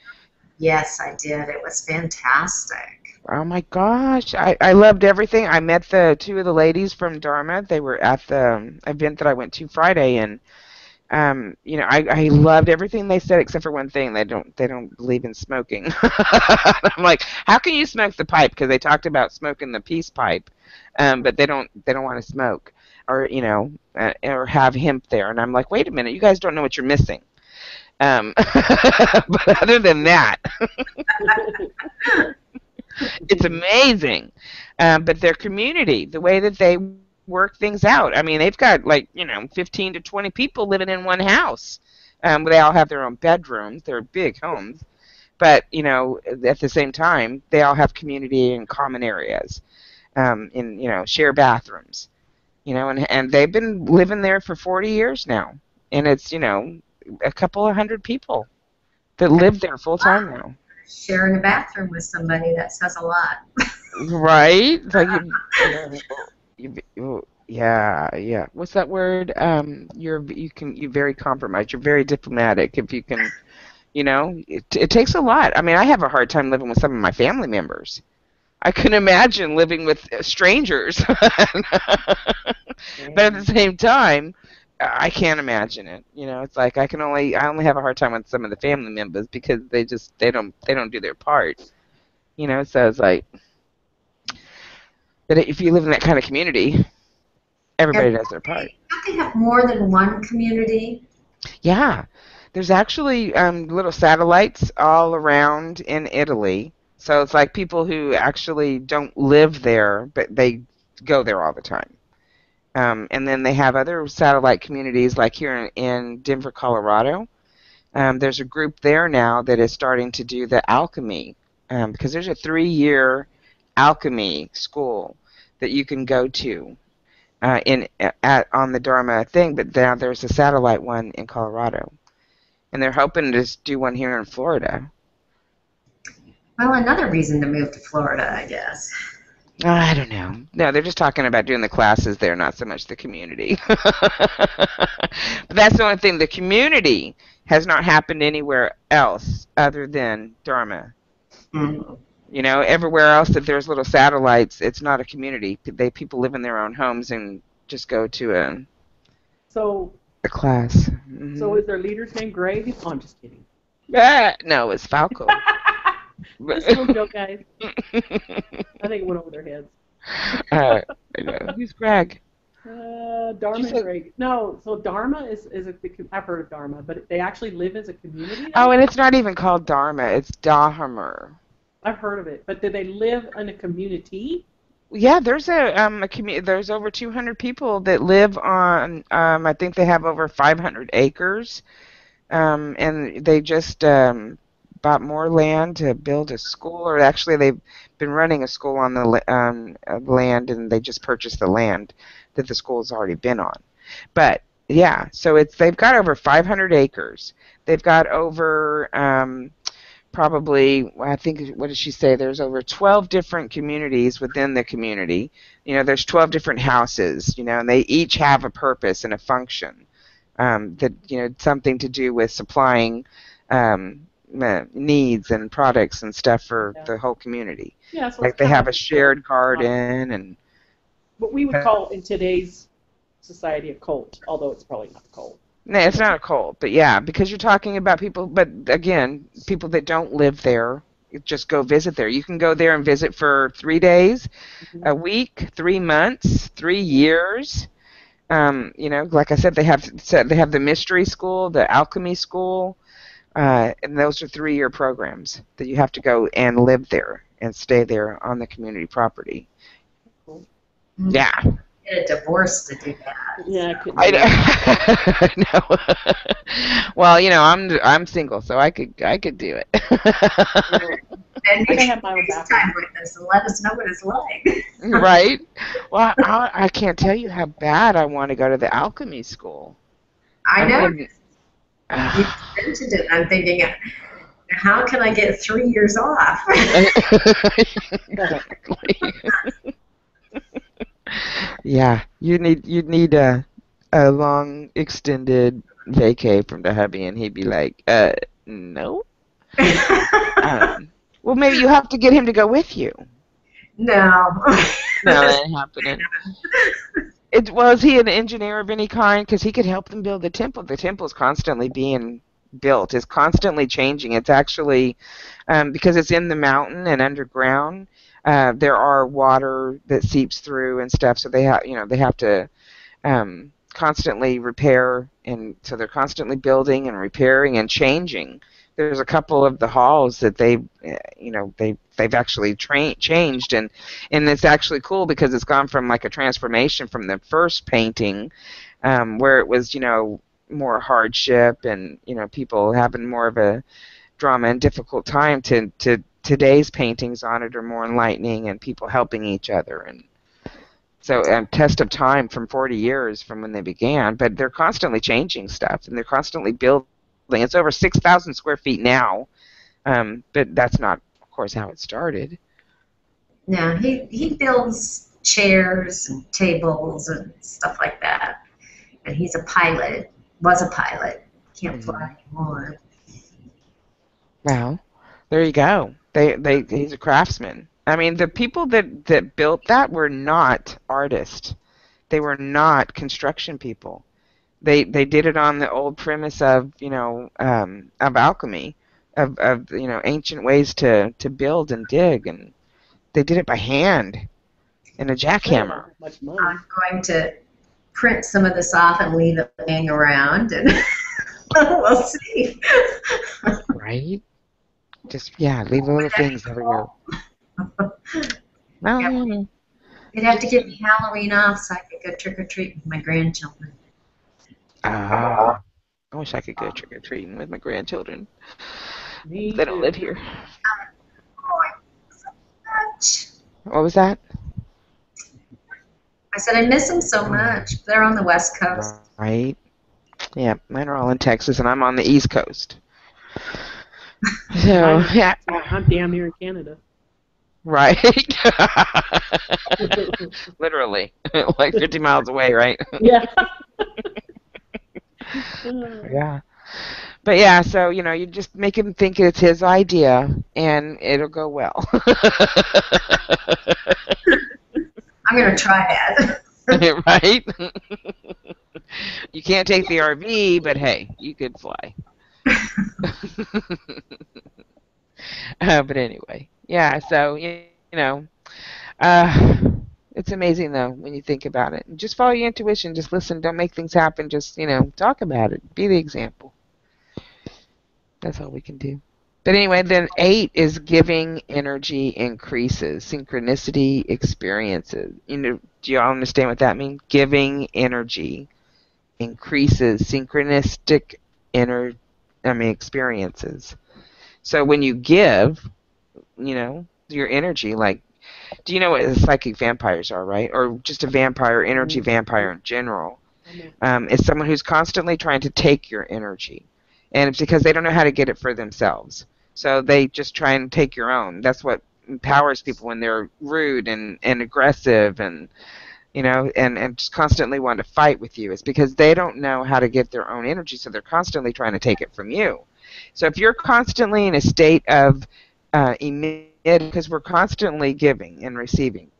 Yes, I did. It was fantastic. Oh my gosh, I loved everything. I met the two of the ladies from Dharma. They were at the event that I went to Friday, and I loved everything they said except for one thing. They don't believe in smoking. I'm like, how can you smoke the pipe? Because they talked about smoking the peace pipe, but they don't want to smoke or have hemp there. And I'm like, wait a minute, you guys don't know what you're missing. But other than that, it's amazing. But their community, the way that they work things out. I mean, they've got 15 to 20 people living in one house. They all have their own bedrooms. They're big homes. But, at the same time, they all have community and common areas, share bathrooms, and they've been living there for 40 years now. And it's, a couple of hundred people that live there full time now. Sharing a bathroom with somebody, that says a lot. Right? It's like yeah, yeah. What's that word? You're very compromised. You're very diplomatic. If you can, it takes a lot. I mean, I have a hard time living with some of my family members. I couldn't imagine living with strangers. But at the same time, I can't imagine it. It's like I only have a hard time with some of the family members because they don't do their part. So it's like, But if you live in that kind of community, And everybody does their part. don't they have more than one community? Yeah, there's actually little satellites all around in Italy. So it's like people who actually don't live there, but they go there all the time. And then they have other satellite communities, like here in Denver, Colorado. There's a group there now that is starting to do the alchemy, because there's a 3-year alchemy school that you can go to on the Dharma thing. But now there's a satellite one in Colorado, and they're hoping to do one here in Florida. Well, another reason to move to Florida, I guess. I don't know. No, they're just talking about doing the classes there, not so much the community. But that's the only thing. The community has not happened anywhere else other than Dharma. Mm-hmm. You know, everywhere else that there's little satellites, it's not a community. People live in their own homes and just go to So, a class. so is their leader's name Greg? Oh, I'm just kidding. No, it's Falco. Just a little joke, guys. I think it went over their heads. I know. Who's Greg? Dharma and Greg. No, so Dharma is I've heard of Dharma, but they actually live as a community? Oh, and it's not even called Dharma. It's Dharma. I've heard of it, but do they live in a community? Yeah, there's a community. There's over 200 people that live on. I think they have over 500 acres, and they just bought more land to build a school. Or actually, they've been running a school on the land, and they just purchased the land that the school's already been on. But yeah, so they've got over 500 acres. They've got over probably, I think, what did she say? There's over 12 different communities within the community. You know, there's 12 different houses, you know, and they each have a purpose and a function, that, you know, something to do with supplying needs and products and stuff for the whole community. Yeah, so like they have a shared garden and what we would call in today's society a cult, although it's probably not a cult. no, it's not a cult, but yeah, because you're talking about people, but again, people that don't live there, just go visit there. You can go there and visit for 3 days, a week, 3 months, 3 years. You know, like I said, they have the mystery school, the alchemy school, and those are 3-year programs that you have to go and live there and stay there on the community property. Cool. Yeah. Get a divorce to do that. Yeah, I couldn't. I know. Well, you know, I'm single, so I could do it. And you I can have my own FaceTime with us and let us know what it's like. Right? Well, I can't tell you how bad I want to go to the alchemy school. I know. You mentioned it. I'm thinking, how can I get 3 years off? Exactly. Yeah, you'd need a long extended vacay from the hubby, and he'd be like, no. Well, maybe you have to get him to go with you. No. No, that ain't happening. Is he an engineer of any kind? Because he could help them build the temple. The temple's constantly being built. It's constantly changing. It's actually, because it's in the mountain and underground, there are water that seeps through and stuff. So they have to constantly repair, and so they're constantly building and repairing and changing. There's a couple of the halls that they've actually changed, and it's actually cool because it's gone from like a transformation from the first painting, where it was, you know, more hardship and, you know, people having more of a drama and difficult time, to today's paintings on it are more enlightening and people helping each other. And so test of time from 40 years from when they began, but they're constantly changing stuff and they're constantly building. It's over 6,000 square feet now, but that's not, of course, how it started. No, he builds chairs and tables and stuff like that. And he's a pilot, was a pilot. Can't fly anymore. Well, there you go. He's a craftsman. I mean, the people that built that were not artists. They were not construction people. They did it on the old premise of, you know, of alchemy, of you know, ancient ways to build and dig, and they did it by hand. and a I don't jackhammer. have much money. I'm going to print some of this off and leave it laying around, and we'll see. Right? Just, yeah, leave little things everywhere. Well, Yeah, you know. they'd have to give me Halloween off so I could go trick or treat with my grandchildren. Ah, I wish I could go trick or treating with my grandchildren. Me They don't too. live here. Oh, so much. What was that? I said I miss them so Oh, yeah. much. They're on the West Coast. Right. Yeah, mine are all in Texas, and I'm on the East Coast. So, Mine yeah. are, I'm damn near in Canada. Right. Literally. Like 50 miles away, right? Yeah. Yeah. But yeah, so, you just make him think it's his idea, and it'll go well. I'm going to try that. Right? You can't take the RV, but hey, you could fly. But anyway, yeah, so, know, uh, it's amazing, though, when you think about it. Just follow your intuition. Just listen. Don't make things happen. Just, talk about it. Be the example. That's all we can do. But anyway, then 8 is giving energy increases, synchronicity experiences. Do you all understand what that means? Giving energy increases synchronistic experiences. So when you give, your energy, like, do you know what psychic vampires are, right? Or just a vampire, energy vampire in general. It's someone who's constantly trying to take your energy. And it's because they don't know how to get it for themselves. So they just try and take your own. That's what empowers people when they're rude and aggressive and and just constantly want to fight with you. It's because they don't know how to get their own energy, so they're constantly trying to take it from you. So if you're constantly in a state of because we're constantly giving and receiving.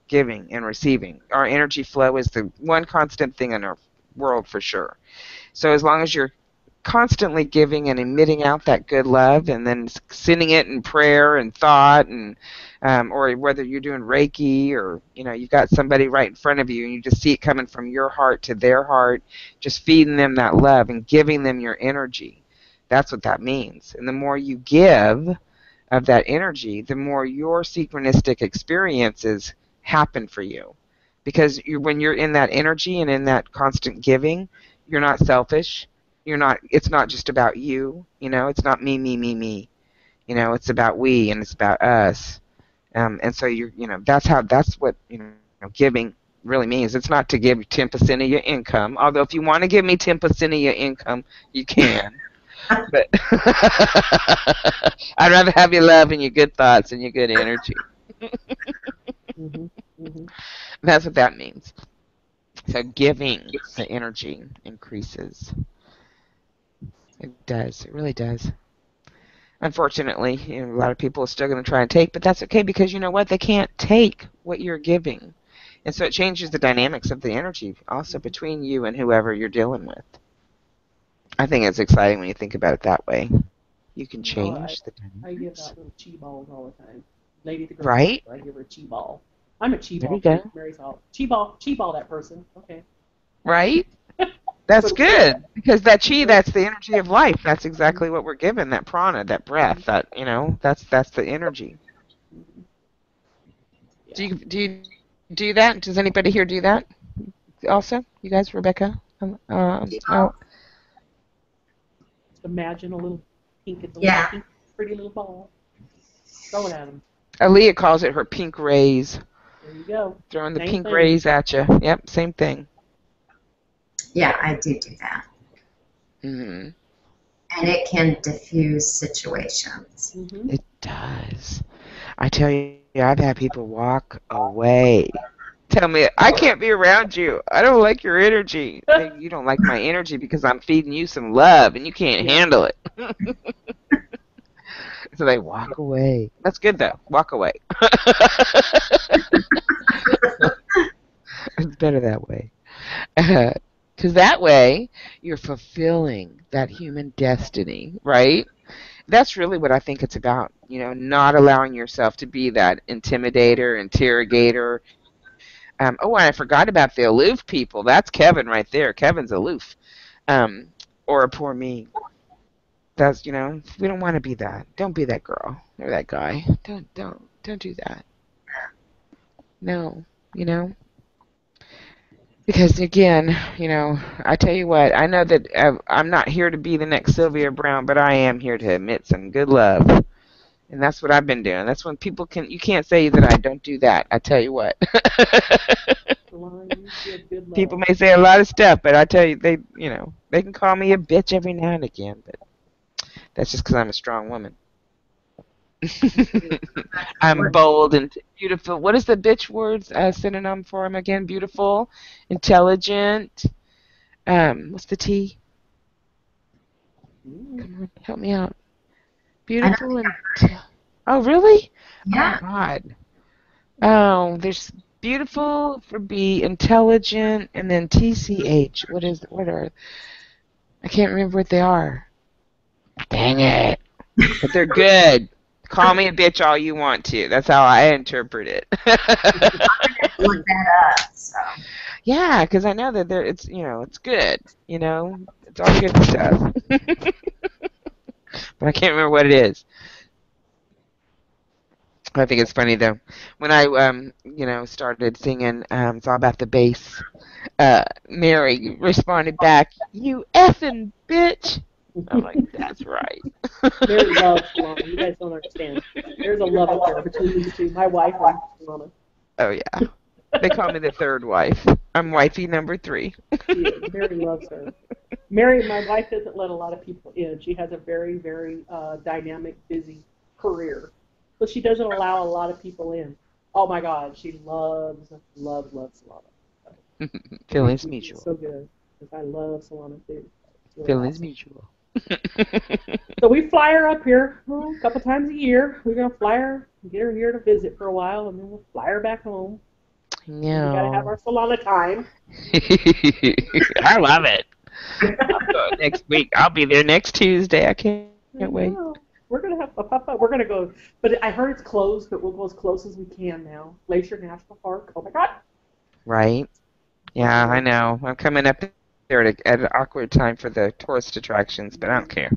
Our energy flow is the one constant thing in our world for sure. So as long as you're constantly giving and emitting out that good love and then sending it in prayer and thought and or whether you're doing Reiki or you've got somebody right in front of you and you just see it coming from your heart to their heart, just feeding them that love and giving them your energy. That's what that means. And the more you give of that energy, the more your synchronistic experiences happen for you. Because when you're in that energy and in that constant giving, you're not selfish. It's not just about you, it's not me, me, me, me. It's about we and it's about us. And so that's what, giving really means. It's not to give 10% of your income. Although if you want to give me 10% of your income, you can. But I'd rather have your love and your good thoughts and your good energy. That's what that means. So giving the energy increases. It does. It really does. Unfortunately, a lot of people are still going to try and take, but that's okay because you know what? They can't take what you're giving. And so it changes the dynamics of the energy also between you and whoever you're dealing with. I think it's exciting when you think about it that way. You can change the dynamics. I give out little chi balls all the time. Lady at the grocery store, I give her a chi ball. I'm a chi There ball. you go. Mary's all chi ball that person. Okay. Right? That's good because that chi, that's the energy of life. That's exactly what we're given. That prana, that breath, that that's the energy. Yeah. Do you do that? Does anybody here do that? Also, you guys, Rebecca. Oh, Imagine a little pink, Yeah. pink, pretty little ball. Throw it at them. Aaliyah calls it her pink rays. There you go. Throwing the Same pink thing. rays at you. Yep, same thing. Yeah, I do that. Hmm. And it can diffuse situations. It does. I tell you, I've had people walk away. Tell me, I can't be around you. I don't like your energy. Maybe you don't like my energy because I'm feeding you some love and you can't handle it. So they walk away. That's good though. Walk away. It's better that way. Because that way you're fulfilling that human destiny, right? That's really what I think it's about. Not allowing yourself to be that intimidator, interrogator, Oh, and I forgot about the aloof people. That's Kevin right there. Kevin's aloof. Or a poor me. That's, we don't want to be that. Don't be that girl or that guy. Don't do that. No, you know. Because again, I tell you what, I know that I'm not here to be the next Sylvia Brown, but I am here to admit some good love. And that's what I've been doing. That's when you can't say that I don't do that. I tell you what. People may say a lot of stuff, but I tell you, they can call me a bitch every now and again, but that's just because I'm a strong woman. I'm bold and beautiful. What is the bitch words synonym for him again? Beautiful, intelligent. What's the T? Come on, help me out. Beautiful and. Oh, really? Yeah. Oh, God. Oh, there's beautiful for B, intelligent, and then TCH. What are? I can't remember what they are. Dang it. But they're good. Call me a bitch all you want to. That's how I interpret it. Look that up. So. Yeah, because I know that it's good. It's all good stuff. But I can't remember what it is. I think it's funny though. When I started singing "It's All About the Bass," Mary responded back, "You effing bitch." I'm like, that's right. Mary loves Solana. You guys don't understand. There's a love affair between these two. My wife and Solana. Oh yeah. They call me the third wife. I'm wifey number 3. Mary loves her. Mary, my wife, doesn't let a lot of people in. She has a very, very dynamic, busy career. So she doesn't allow a lot of people in. Oh my God, she loves Solana. So, Feelings mutual. So good. Because I love Solana too. Really Feelings awesome. mutual. So we fly her up here a couple times a year. We're going to fly her, get her here to visit for a while, and then we'll fly her back home. No. We got to have our Solana time. I love it. I'll go next week. I'll be there next Tuesday. I can't wait. We're going to have a pop-up. We're going to go, but I heard it's closed, but we'll go as close as we can now. Glacier National Park. Oh, my God. Right. Yeah, I know. I'm coming up there at an awkward time for the tourist attractions, but I don't care.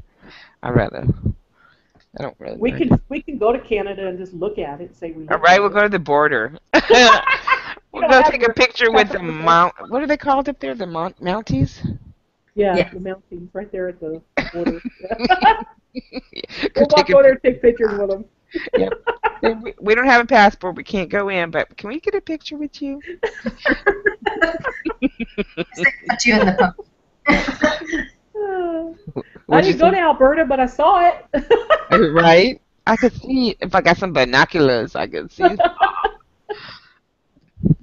I don't really mind. We can go to Canada and just look at it and say we. All right, we'll go to the border. We'll go take a picture with the what are they called up there? The Mounties? Yeah, the Mounties right there at the border. We'll walk over there and take pictures with them. Yep. We don't have a passport. We can't go in, but can we get a picture with you? Put you in the I didn't go to Alberta, but I saw it. Right? I could see, if I got some binoculars, I could see.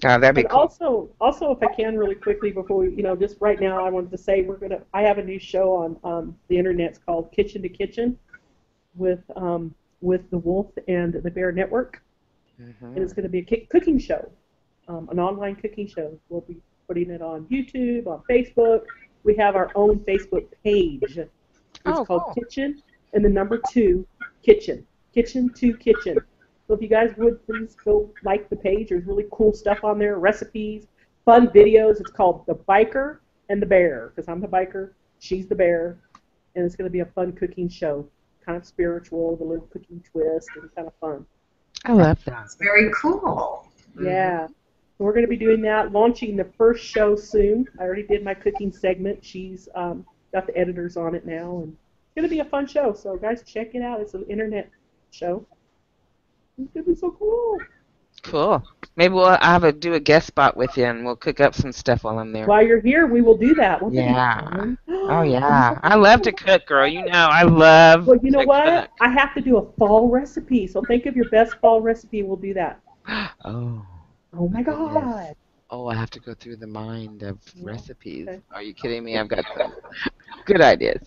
Oh, that'd be cool. Also, if I can, really quickly before we, just right now, I wanted to say I have a new show on the internet. It's called Kitchen to Kitchen with the Wolf and the Bear Network, and it's going to be a cooking show, an online cooking show. We'll be putting it on YouTube, on Facebook. We have our own Facebook page. It's called Kitchen and the number 2 Kitchen. Kitchen to Kitchen. So if you guys would please go like the page. There's really cool stuff on there, recipes, fun videos. It's called The Biker and the Bear, because I'm the biker, she's the bear, and it's going to be a fun cooking show, kind of spiritual, with a little cooking twist, and kind of fun. I love that. It's very cool. Yeah. So we're going to be doing that, launching the first show soon. I already did my cooking segment. She's got the editors on it now, and it's going to be a fun show. So guys, check it out. It's an internet show. It's going to be so cool. Cool. Maybe I'll do a guest spot with you, and we'll cook up some stuff while I'm there. While you're here, we will do that. Yeah. Oh, yeah. I love to cook, girl. I love Well, you know what? cook. I have to do a fall recipe. So think of your best fall recipe, and we'll do that. Oh. Oh, my God. Oh, I have to go through the mind of recipes. Okay. Are you kidding me? I've got some good ideas.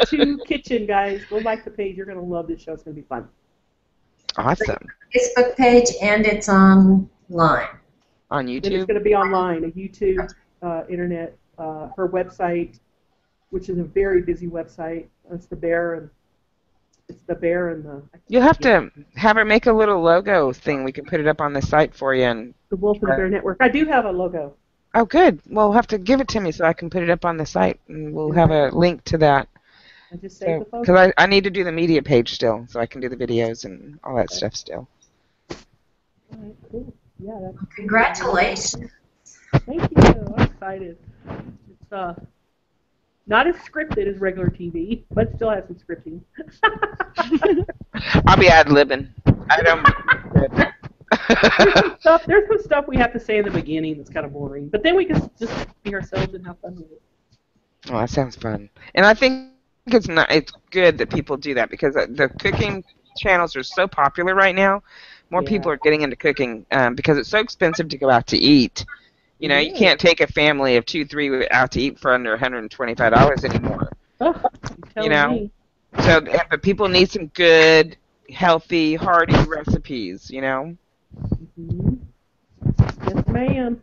Kitchen to Kitchen, guys. Go like the page. You're going to love this show. It's going to be fun. Awesome. Facebook page, and it's online. On And it's YouTube? going to be online, a YouTube, internet, her website, which is a very busy website. It's the Bear, and It's the bear and the. You'll have to have her make a little logo thing. We can put it up on the site for you. And the Wolf and the Bear Network. I do have a logo. oh, good. Well, we'll have to give it to me so I can put it up on the site, and we'll have a link to that. I just saved the photo. Because I need to do the media page still, so I can do the videos and all that stuff still. All right, cool. Yeah, that's Congratulations. Thank you. I'm excited. It's not as scripted as regular TV, but still has some scripting. I'll be ad-libbing. I don't. There's some stuff we have to say in the beginning that's kind of boring, but then we can just be ourselves and have fun with it. Oh, that sounds fun. And I think it's good that people do that because the cooking channels are so popular right now. More people are getting into cooking because it's so expensive to go out to eat. You know, you can't take a family of 2-3 out to eat for under $125 anymore. Oh, you know, me. So but people need some good, healthy, hearty recipes. You know. Mm-hmm. Yes, ma'am.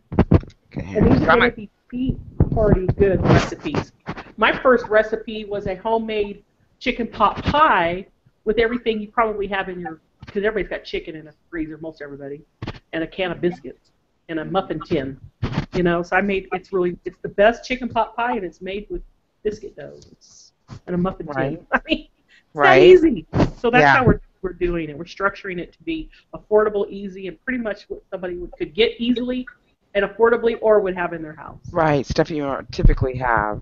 Okay. And these are going to be hearty, good recipes. My first recipe was a homemade chicken pot pie with everything you probably have in your, because everybody's got chicken in a freezer, most everybody, and a can of biscuits and a muffin tin. You know, so I made it's the best chicken pot pie, and it's made with biscuit dough and a muffin tin. I mean, it's that easy. So that's how we're doing it. We're structuring it to be affordable, easy, and pretty much what somebody could get easily and affordably or would have in their house. Right, stuff you don't typically have.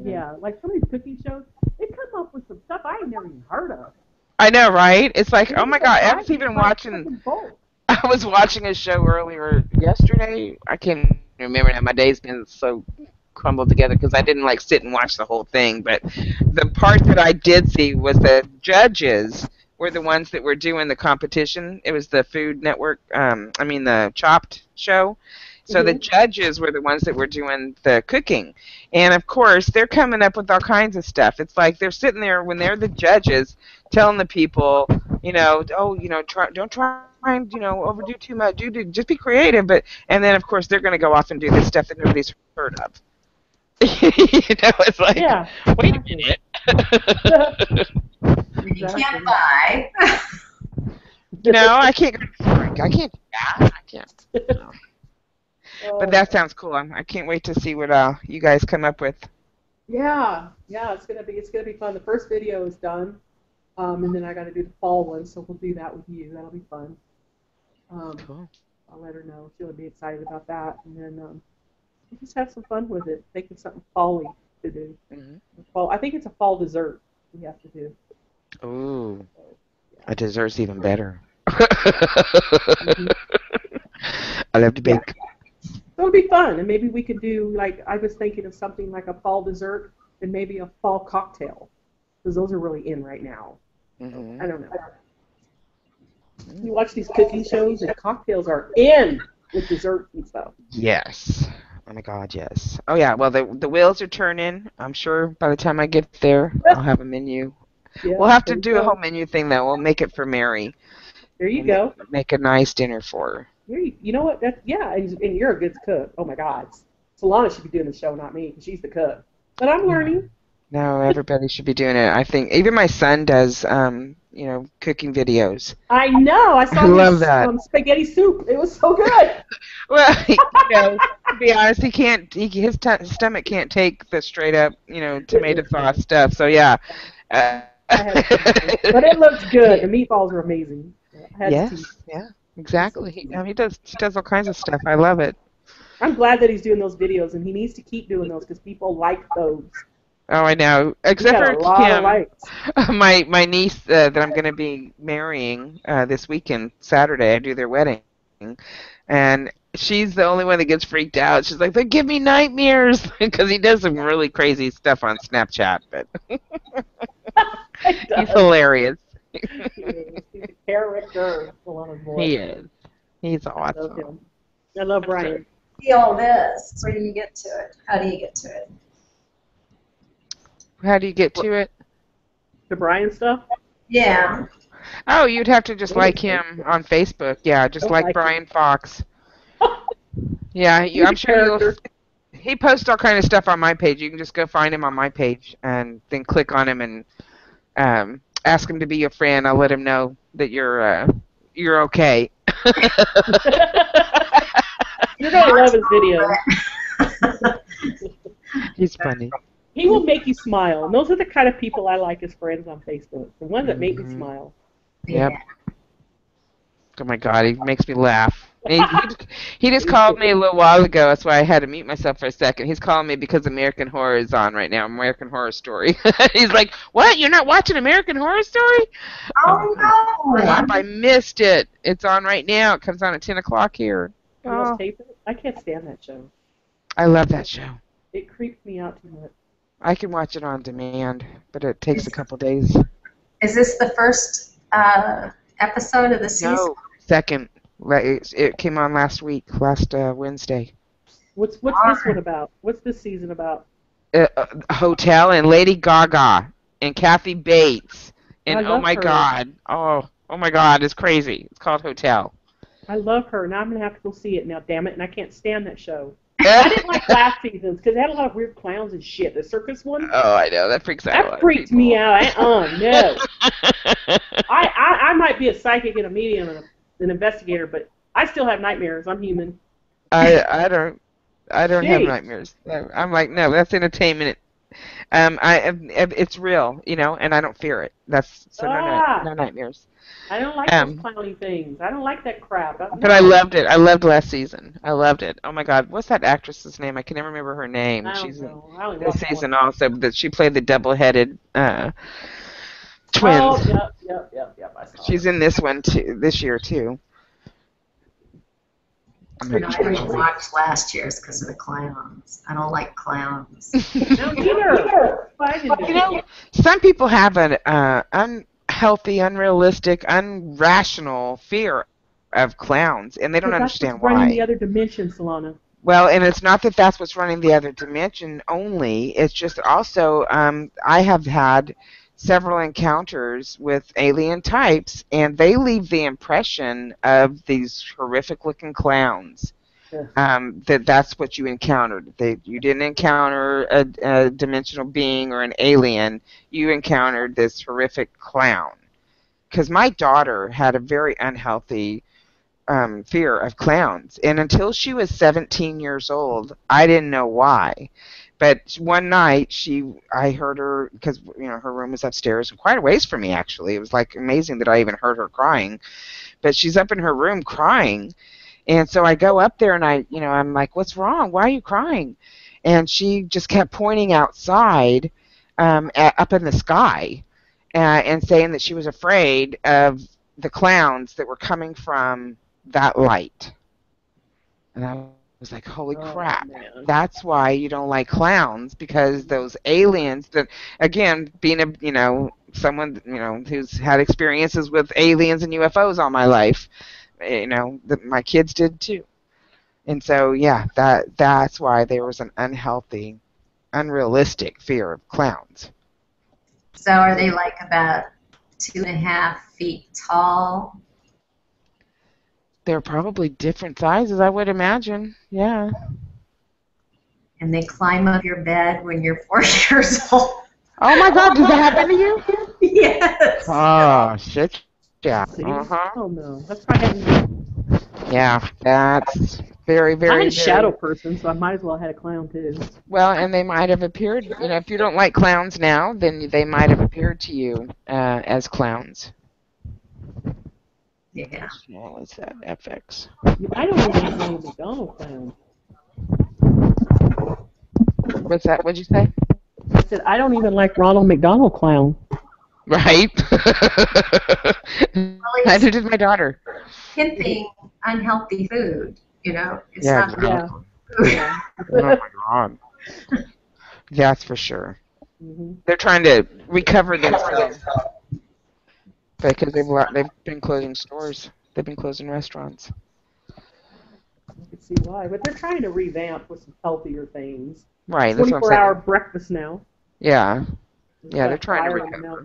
Yeah, like some of these cooking shows, they come up with some stuff I ain't never even heard of. I know, right? It's like, oh my God, I was even watching. I was watching a show earlier yesterday. I can't remember now. My day's been so crumbled together because I didn't like sit and watch the whole thing. But the part that I did see was the judges were the ones that were doing the competition. It was the Food Network. The Chopped show. So the judges were the ones that were doing the cooking. And, of course, they're coming up with all kinds of stuff. It's like they're sitting there when they're the judges telling the people, don't try and, overdo too much. Just be creative. And then, of course, they're going to go off and do this stuff that nobody's heard of. It's like, wait a minute. You can't buy. I can't go to the store. I can't do that. I can't. No. But that sounds cool. I can't wait to see what you guys come up with. Yeah, it's gonna be fun. The first video is done, and then I got to do the fall one, so we'll do that with you. That'll be fun. Cool. I'll let her know. She'll be excited about that, and then we'll just have some fun with it. Think of something fall-y to do. Mm-hmm. I think it's a fall dessert we have to do. Ooh, a dessert's even better. Mm-hmm. I love to bake. Yeah. So it'll be fun, and maybe we could do, like, I was thinking of something like a fall dessert and maybe a fall cocktail, because those are really in right now. Mm-hmm. I don't know. You watch these cooking shows, and cocktails are in with desserts and stuff. Yes. Oh, my God, yes. Oh, yeah, well, the wheels are turning. I'm sure by the time I get there, I'll have a menu. Yeah, we'll have to do a whole menu thing, though. We'll make it for Mary. There you go. Make a nice dinner for her. You know what? And you're a good cook. Oh my God, Solana should be doing the show, not me, because she's the cook. But I'm learning. No, everybody should be doing it. I think even my son does, cooking videos. I know. I saw love that spaghetti soup. It was so good. Well, to be honest, he can't. His stomach can't take the straight up, tomato sauce stuff. So yeah. But it looks good. The meatballs are amazing. Yes. Yeah. Exactly. He does all kinds of stuff. I love it. I'm glad that he's doing those videos, and he needs to keep doing those because people like those. Oh, I know. Except for Kim, my niece that I'm going to be marrying this weekend, Saturday. I do their wedding, and she's the only one that gets freaked out. She's like, "They give me nightmares," because he does some really crazy stuff on Snapchat. But he's hilarious. He's a character. He is. He's awesome. I love Brian. Feel this. Where do you get to it? How do you get to it? How do you get to it? The Brian stuff? Yeah. Oh, you'd have to just like him on Facebook. Yeah, just like Brian Fox. Yeah, I'm sure he posts all kind of stuff on my page. You can just go find him on my page and then click on him and ask him to be your friend. I'll let him know that you're okay. You're gonna love his videos. He's funny. He will make you smile. And those are the kind of people I like as friends on Facebook. The ones that make me smile. Yep. Oh my God, he makes me laugh. He just called me a little while ago. That's why I had to mute myself for a second. He's calling me because American Horror is on right now. American Horror Story. He's like, "What? You're not watching American Horror Story?" Oh no! Crap, I missed it. It's on right now. It comes on at 10 o'clock here. Oh. I can't stand that show. I love that show. It creeps me out too much. I can watch it on demand, but it takes a couple days. Is this the first episode of the season? No, second. It came on last Wednesday. What's this one about? What's this season about? Hotel and Lady Gaga and Kathy Bates and oh my her. God, oh my God, it's crazy. It's called Hotel. I love her. Now I'm gonna have to go see it now. Damn it! And I can't stand that show. I didn't like last season's because they had a lot of weird clowns and shit. The circus one. Oh, I know that freaks out. That freaks me out. No. I might be a psychic and a medium and an investigator, but I still have nightmares. I'm human. I don't have nightmares. I'm like, no, that's entertainment. It's real, and I don't fear it. No nightmares. I don't like those clowny things. I don't like that crap. But I loved it. I loved last season. I loved it. Oh my God, what's that actress's name? I can never remember her name. She's in this season also. That she played the double-headed twins. Oh, yep. I saw She's in this one too. This year too. I didn't watch last year's because of the clowns. I don't like clowns. No, neither. Some people have an unhealthy, unrealistic, irrational fear of clowns, and they don't understand why. That's running the other dimension, Solana. Well, and it's not that that's what's running the other dimension only. It's just also I have had several encounters with alien types, and they leave the impression of these horrific-looking clowns. Yeah. That's what you encountered. You didn't encounter a dimensional being or an alien. You encountered this horrific clown. Because my daughter had a very unhealthy fear of clowns, and until she was 17 years old, I didn't know why. But one night, I heard her, because her room was upstairs, quite a ways from me actually. It was like amazing that I even heard her crying. But she's up in her room crying, and so I go up there and I'm like, "What's wrong? Why are you crying?" And she just kept pointing outside, up in the sky, and saying that she was afraid of the clowns that were coming from that light. And I was like, holy crap, that's why you don't like clowns, because those aliens that, again, being someone, who's had experiences with aliens and UFOs all my life, my kids did too. And so, yeah, that's why there was an unhealthy, unrealistic fear of clowns. So are they like about 2.5 feet tall? They're probably different sizes, I would imagine. Yeah. And they climb up your bed when you're 4 years old. Oh my God, does that happen to you? Yes. Oh, shit. Yeah. Oh no, that's probably. Yeah, that's very, very. I'm a shadow person, so I might as well have had a clown too. Well, and they might have appeared. If you don't like clowns now, then they might have appeared to you as clowns. Yeah. Well, it's that FX. I don't even like Ronald McDonald clown. What's that? What'd you say? I said I don't even like Ronald McDonald clown. Right. Neither did my daughter. Hinting unhealthy food, It's yeah, not exactly. food. Oh my God. That's for sure. Mm-hmm. They're trying to recover themselves. Because they've been closing stores. They've been closing restaurants. I can see why, but they're trying to revamp with some healthier things. Right. 24-hour breakfast now. Yeah. Yeah, they're trying to recover.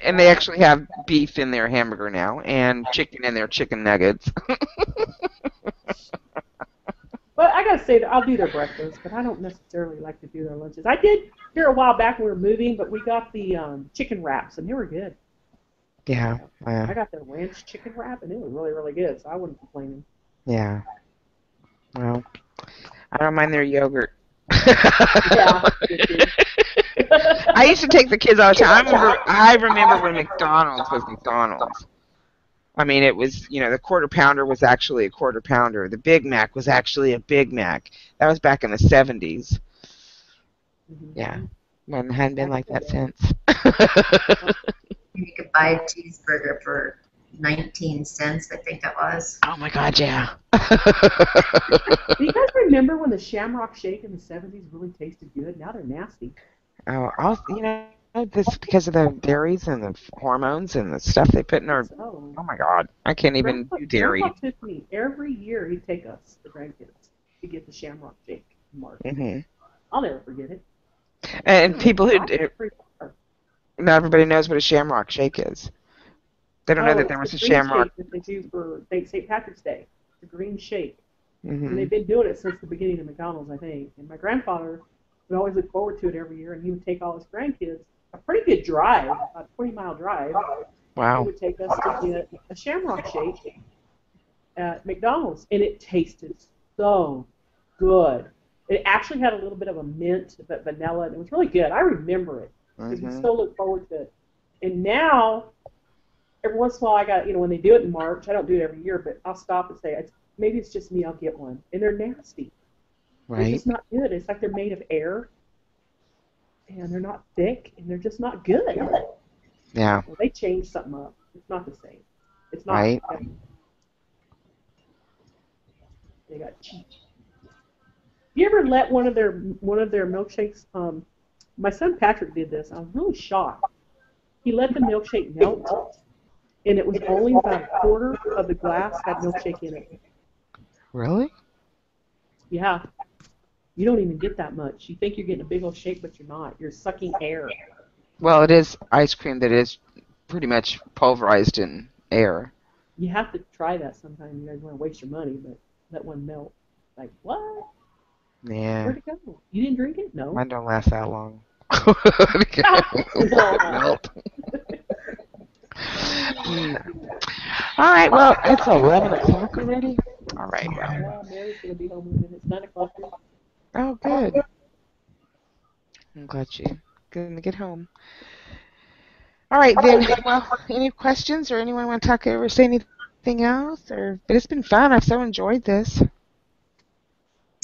And they actually have beef in their hamburger now, and chicken in their chicken nuggets. But I gotta say, I'll do their breakfast, but I don't necessarily like to do their lunches. I did here a while back when we were moving, but we got the chicken wraps, and they were good. Yeah. I got the ranch chicken wrap, and it was really, really good, so I wasn't complaining. Yeah. Well, I don't mind their yogurt. Yeah, good too. I used to take the kids all the time. I remember when McDonald's was McDonald's. I mean, it was, the quarter pounder was actually a quarter pounder. The Big Mac was actually a Big Mac. That was back in the 70s. Yeah. It hadn't been like that since. You could buy a cheeseburger for 19 cents, I think it was. Oh my God, yeah. Do you guys remember when the Shamrock Shake in the 70s really tasted good? Now they're nasty. This because of the dairies and the hormones and the stuff they put in our. So, Oh my God, I can't even do dairy. Grandpa took me every year. He'd take us, the grandkids, to get the Shamrock Shake mark. I'll never forget it. And people who not everybody knows what a Shamrock Shake is. They don't know that there was a Shamrock. That they do for St. Patrick's Day. The green shake. And they've been doing it since the beginning of McDonald's, I think. And my grandfather would always look forward to it every year, and he would take all his grandkids a pretty good drive, a 20-mile drive. Wow. He would take us to get a Shamrock Shake at McDonald's, and it tasted so good. It actually had a little bit of a mint, but vanilla, and it was really good. I remember it because we still look forward to it. And now, every once in a while, I got, when they do it in March, I don't do it every year, but I'll stop and say, maybe it's just me, I'll get one. And they're nasty. Right. They're just not good. It's like they're made of air, and they're not thick, and they're just not good. Yeah. Well, they changed something up. It's not the same. It's not. Right. They got cheap. You ever let one of their milkshakes? My son Patrick did this. I was really shocked. He let the milkshake melt, and it was only about a quarter of the glass had milkshake in it. Really? Yeah. You don't even get that much. You think you're getting a big old shake, but you're not. You're sucking air. Well, it is ice cream that is pretty much pulverized in air. You have to try that sometime. You guys want to waste your money, but let one melt. Like, what? Yeah. Where'd it go? You didn't drink it? No. Mine don't last that long. All right, well, it's 11 o'clock already. All right, well. Yeah, Mary's going to be home in a minute. It's 9 o'clock here. Oh, good. I'm glad you're going to get home. All right, then. Well, any questions or anyone want to talk over, say anything else? But it's been fun. I've so enjoyed this.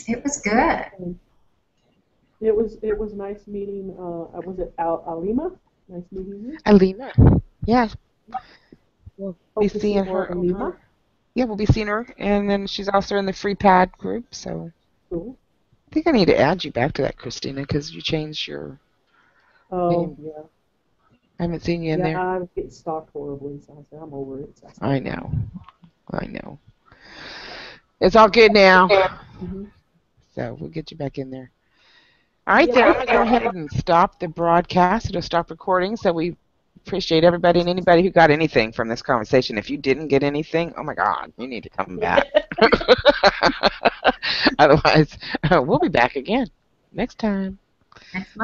It was good. It was nice meeting. Was it Alima? Nice meeting you. Alima. Yeah. We'll be seeing her. Alima. Yeah, we'll be seeing her, and then she's also in the free pad group. So. Cool. I think I need to add you back to that, Christina, because you changed your. Oh yeah. I haven't seen you in there. Yeah, I was getting stalked horribly, so I said I'm over it. So I know. It's all good now. So we'll get you back in there. All right, then I'm going to go ahead and stop the broadcast. It'll stop recording. So we appreciate everybody and anybody who got anything from this conversation. If you didn't get anything, oh my God, you need to come back. Otherwise, we'll be back again next time. Next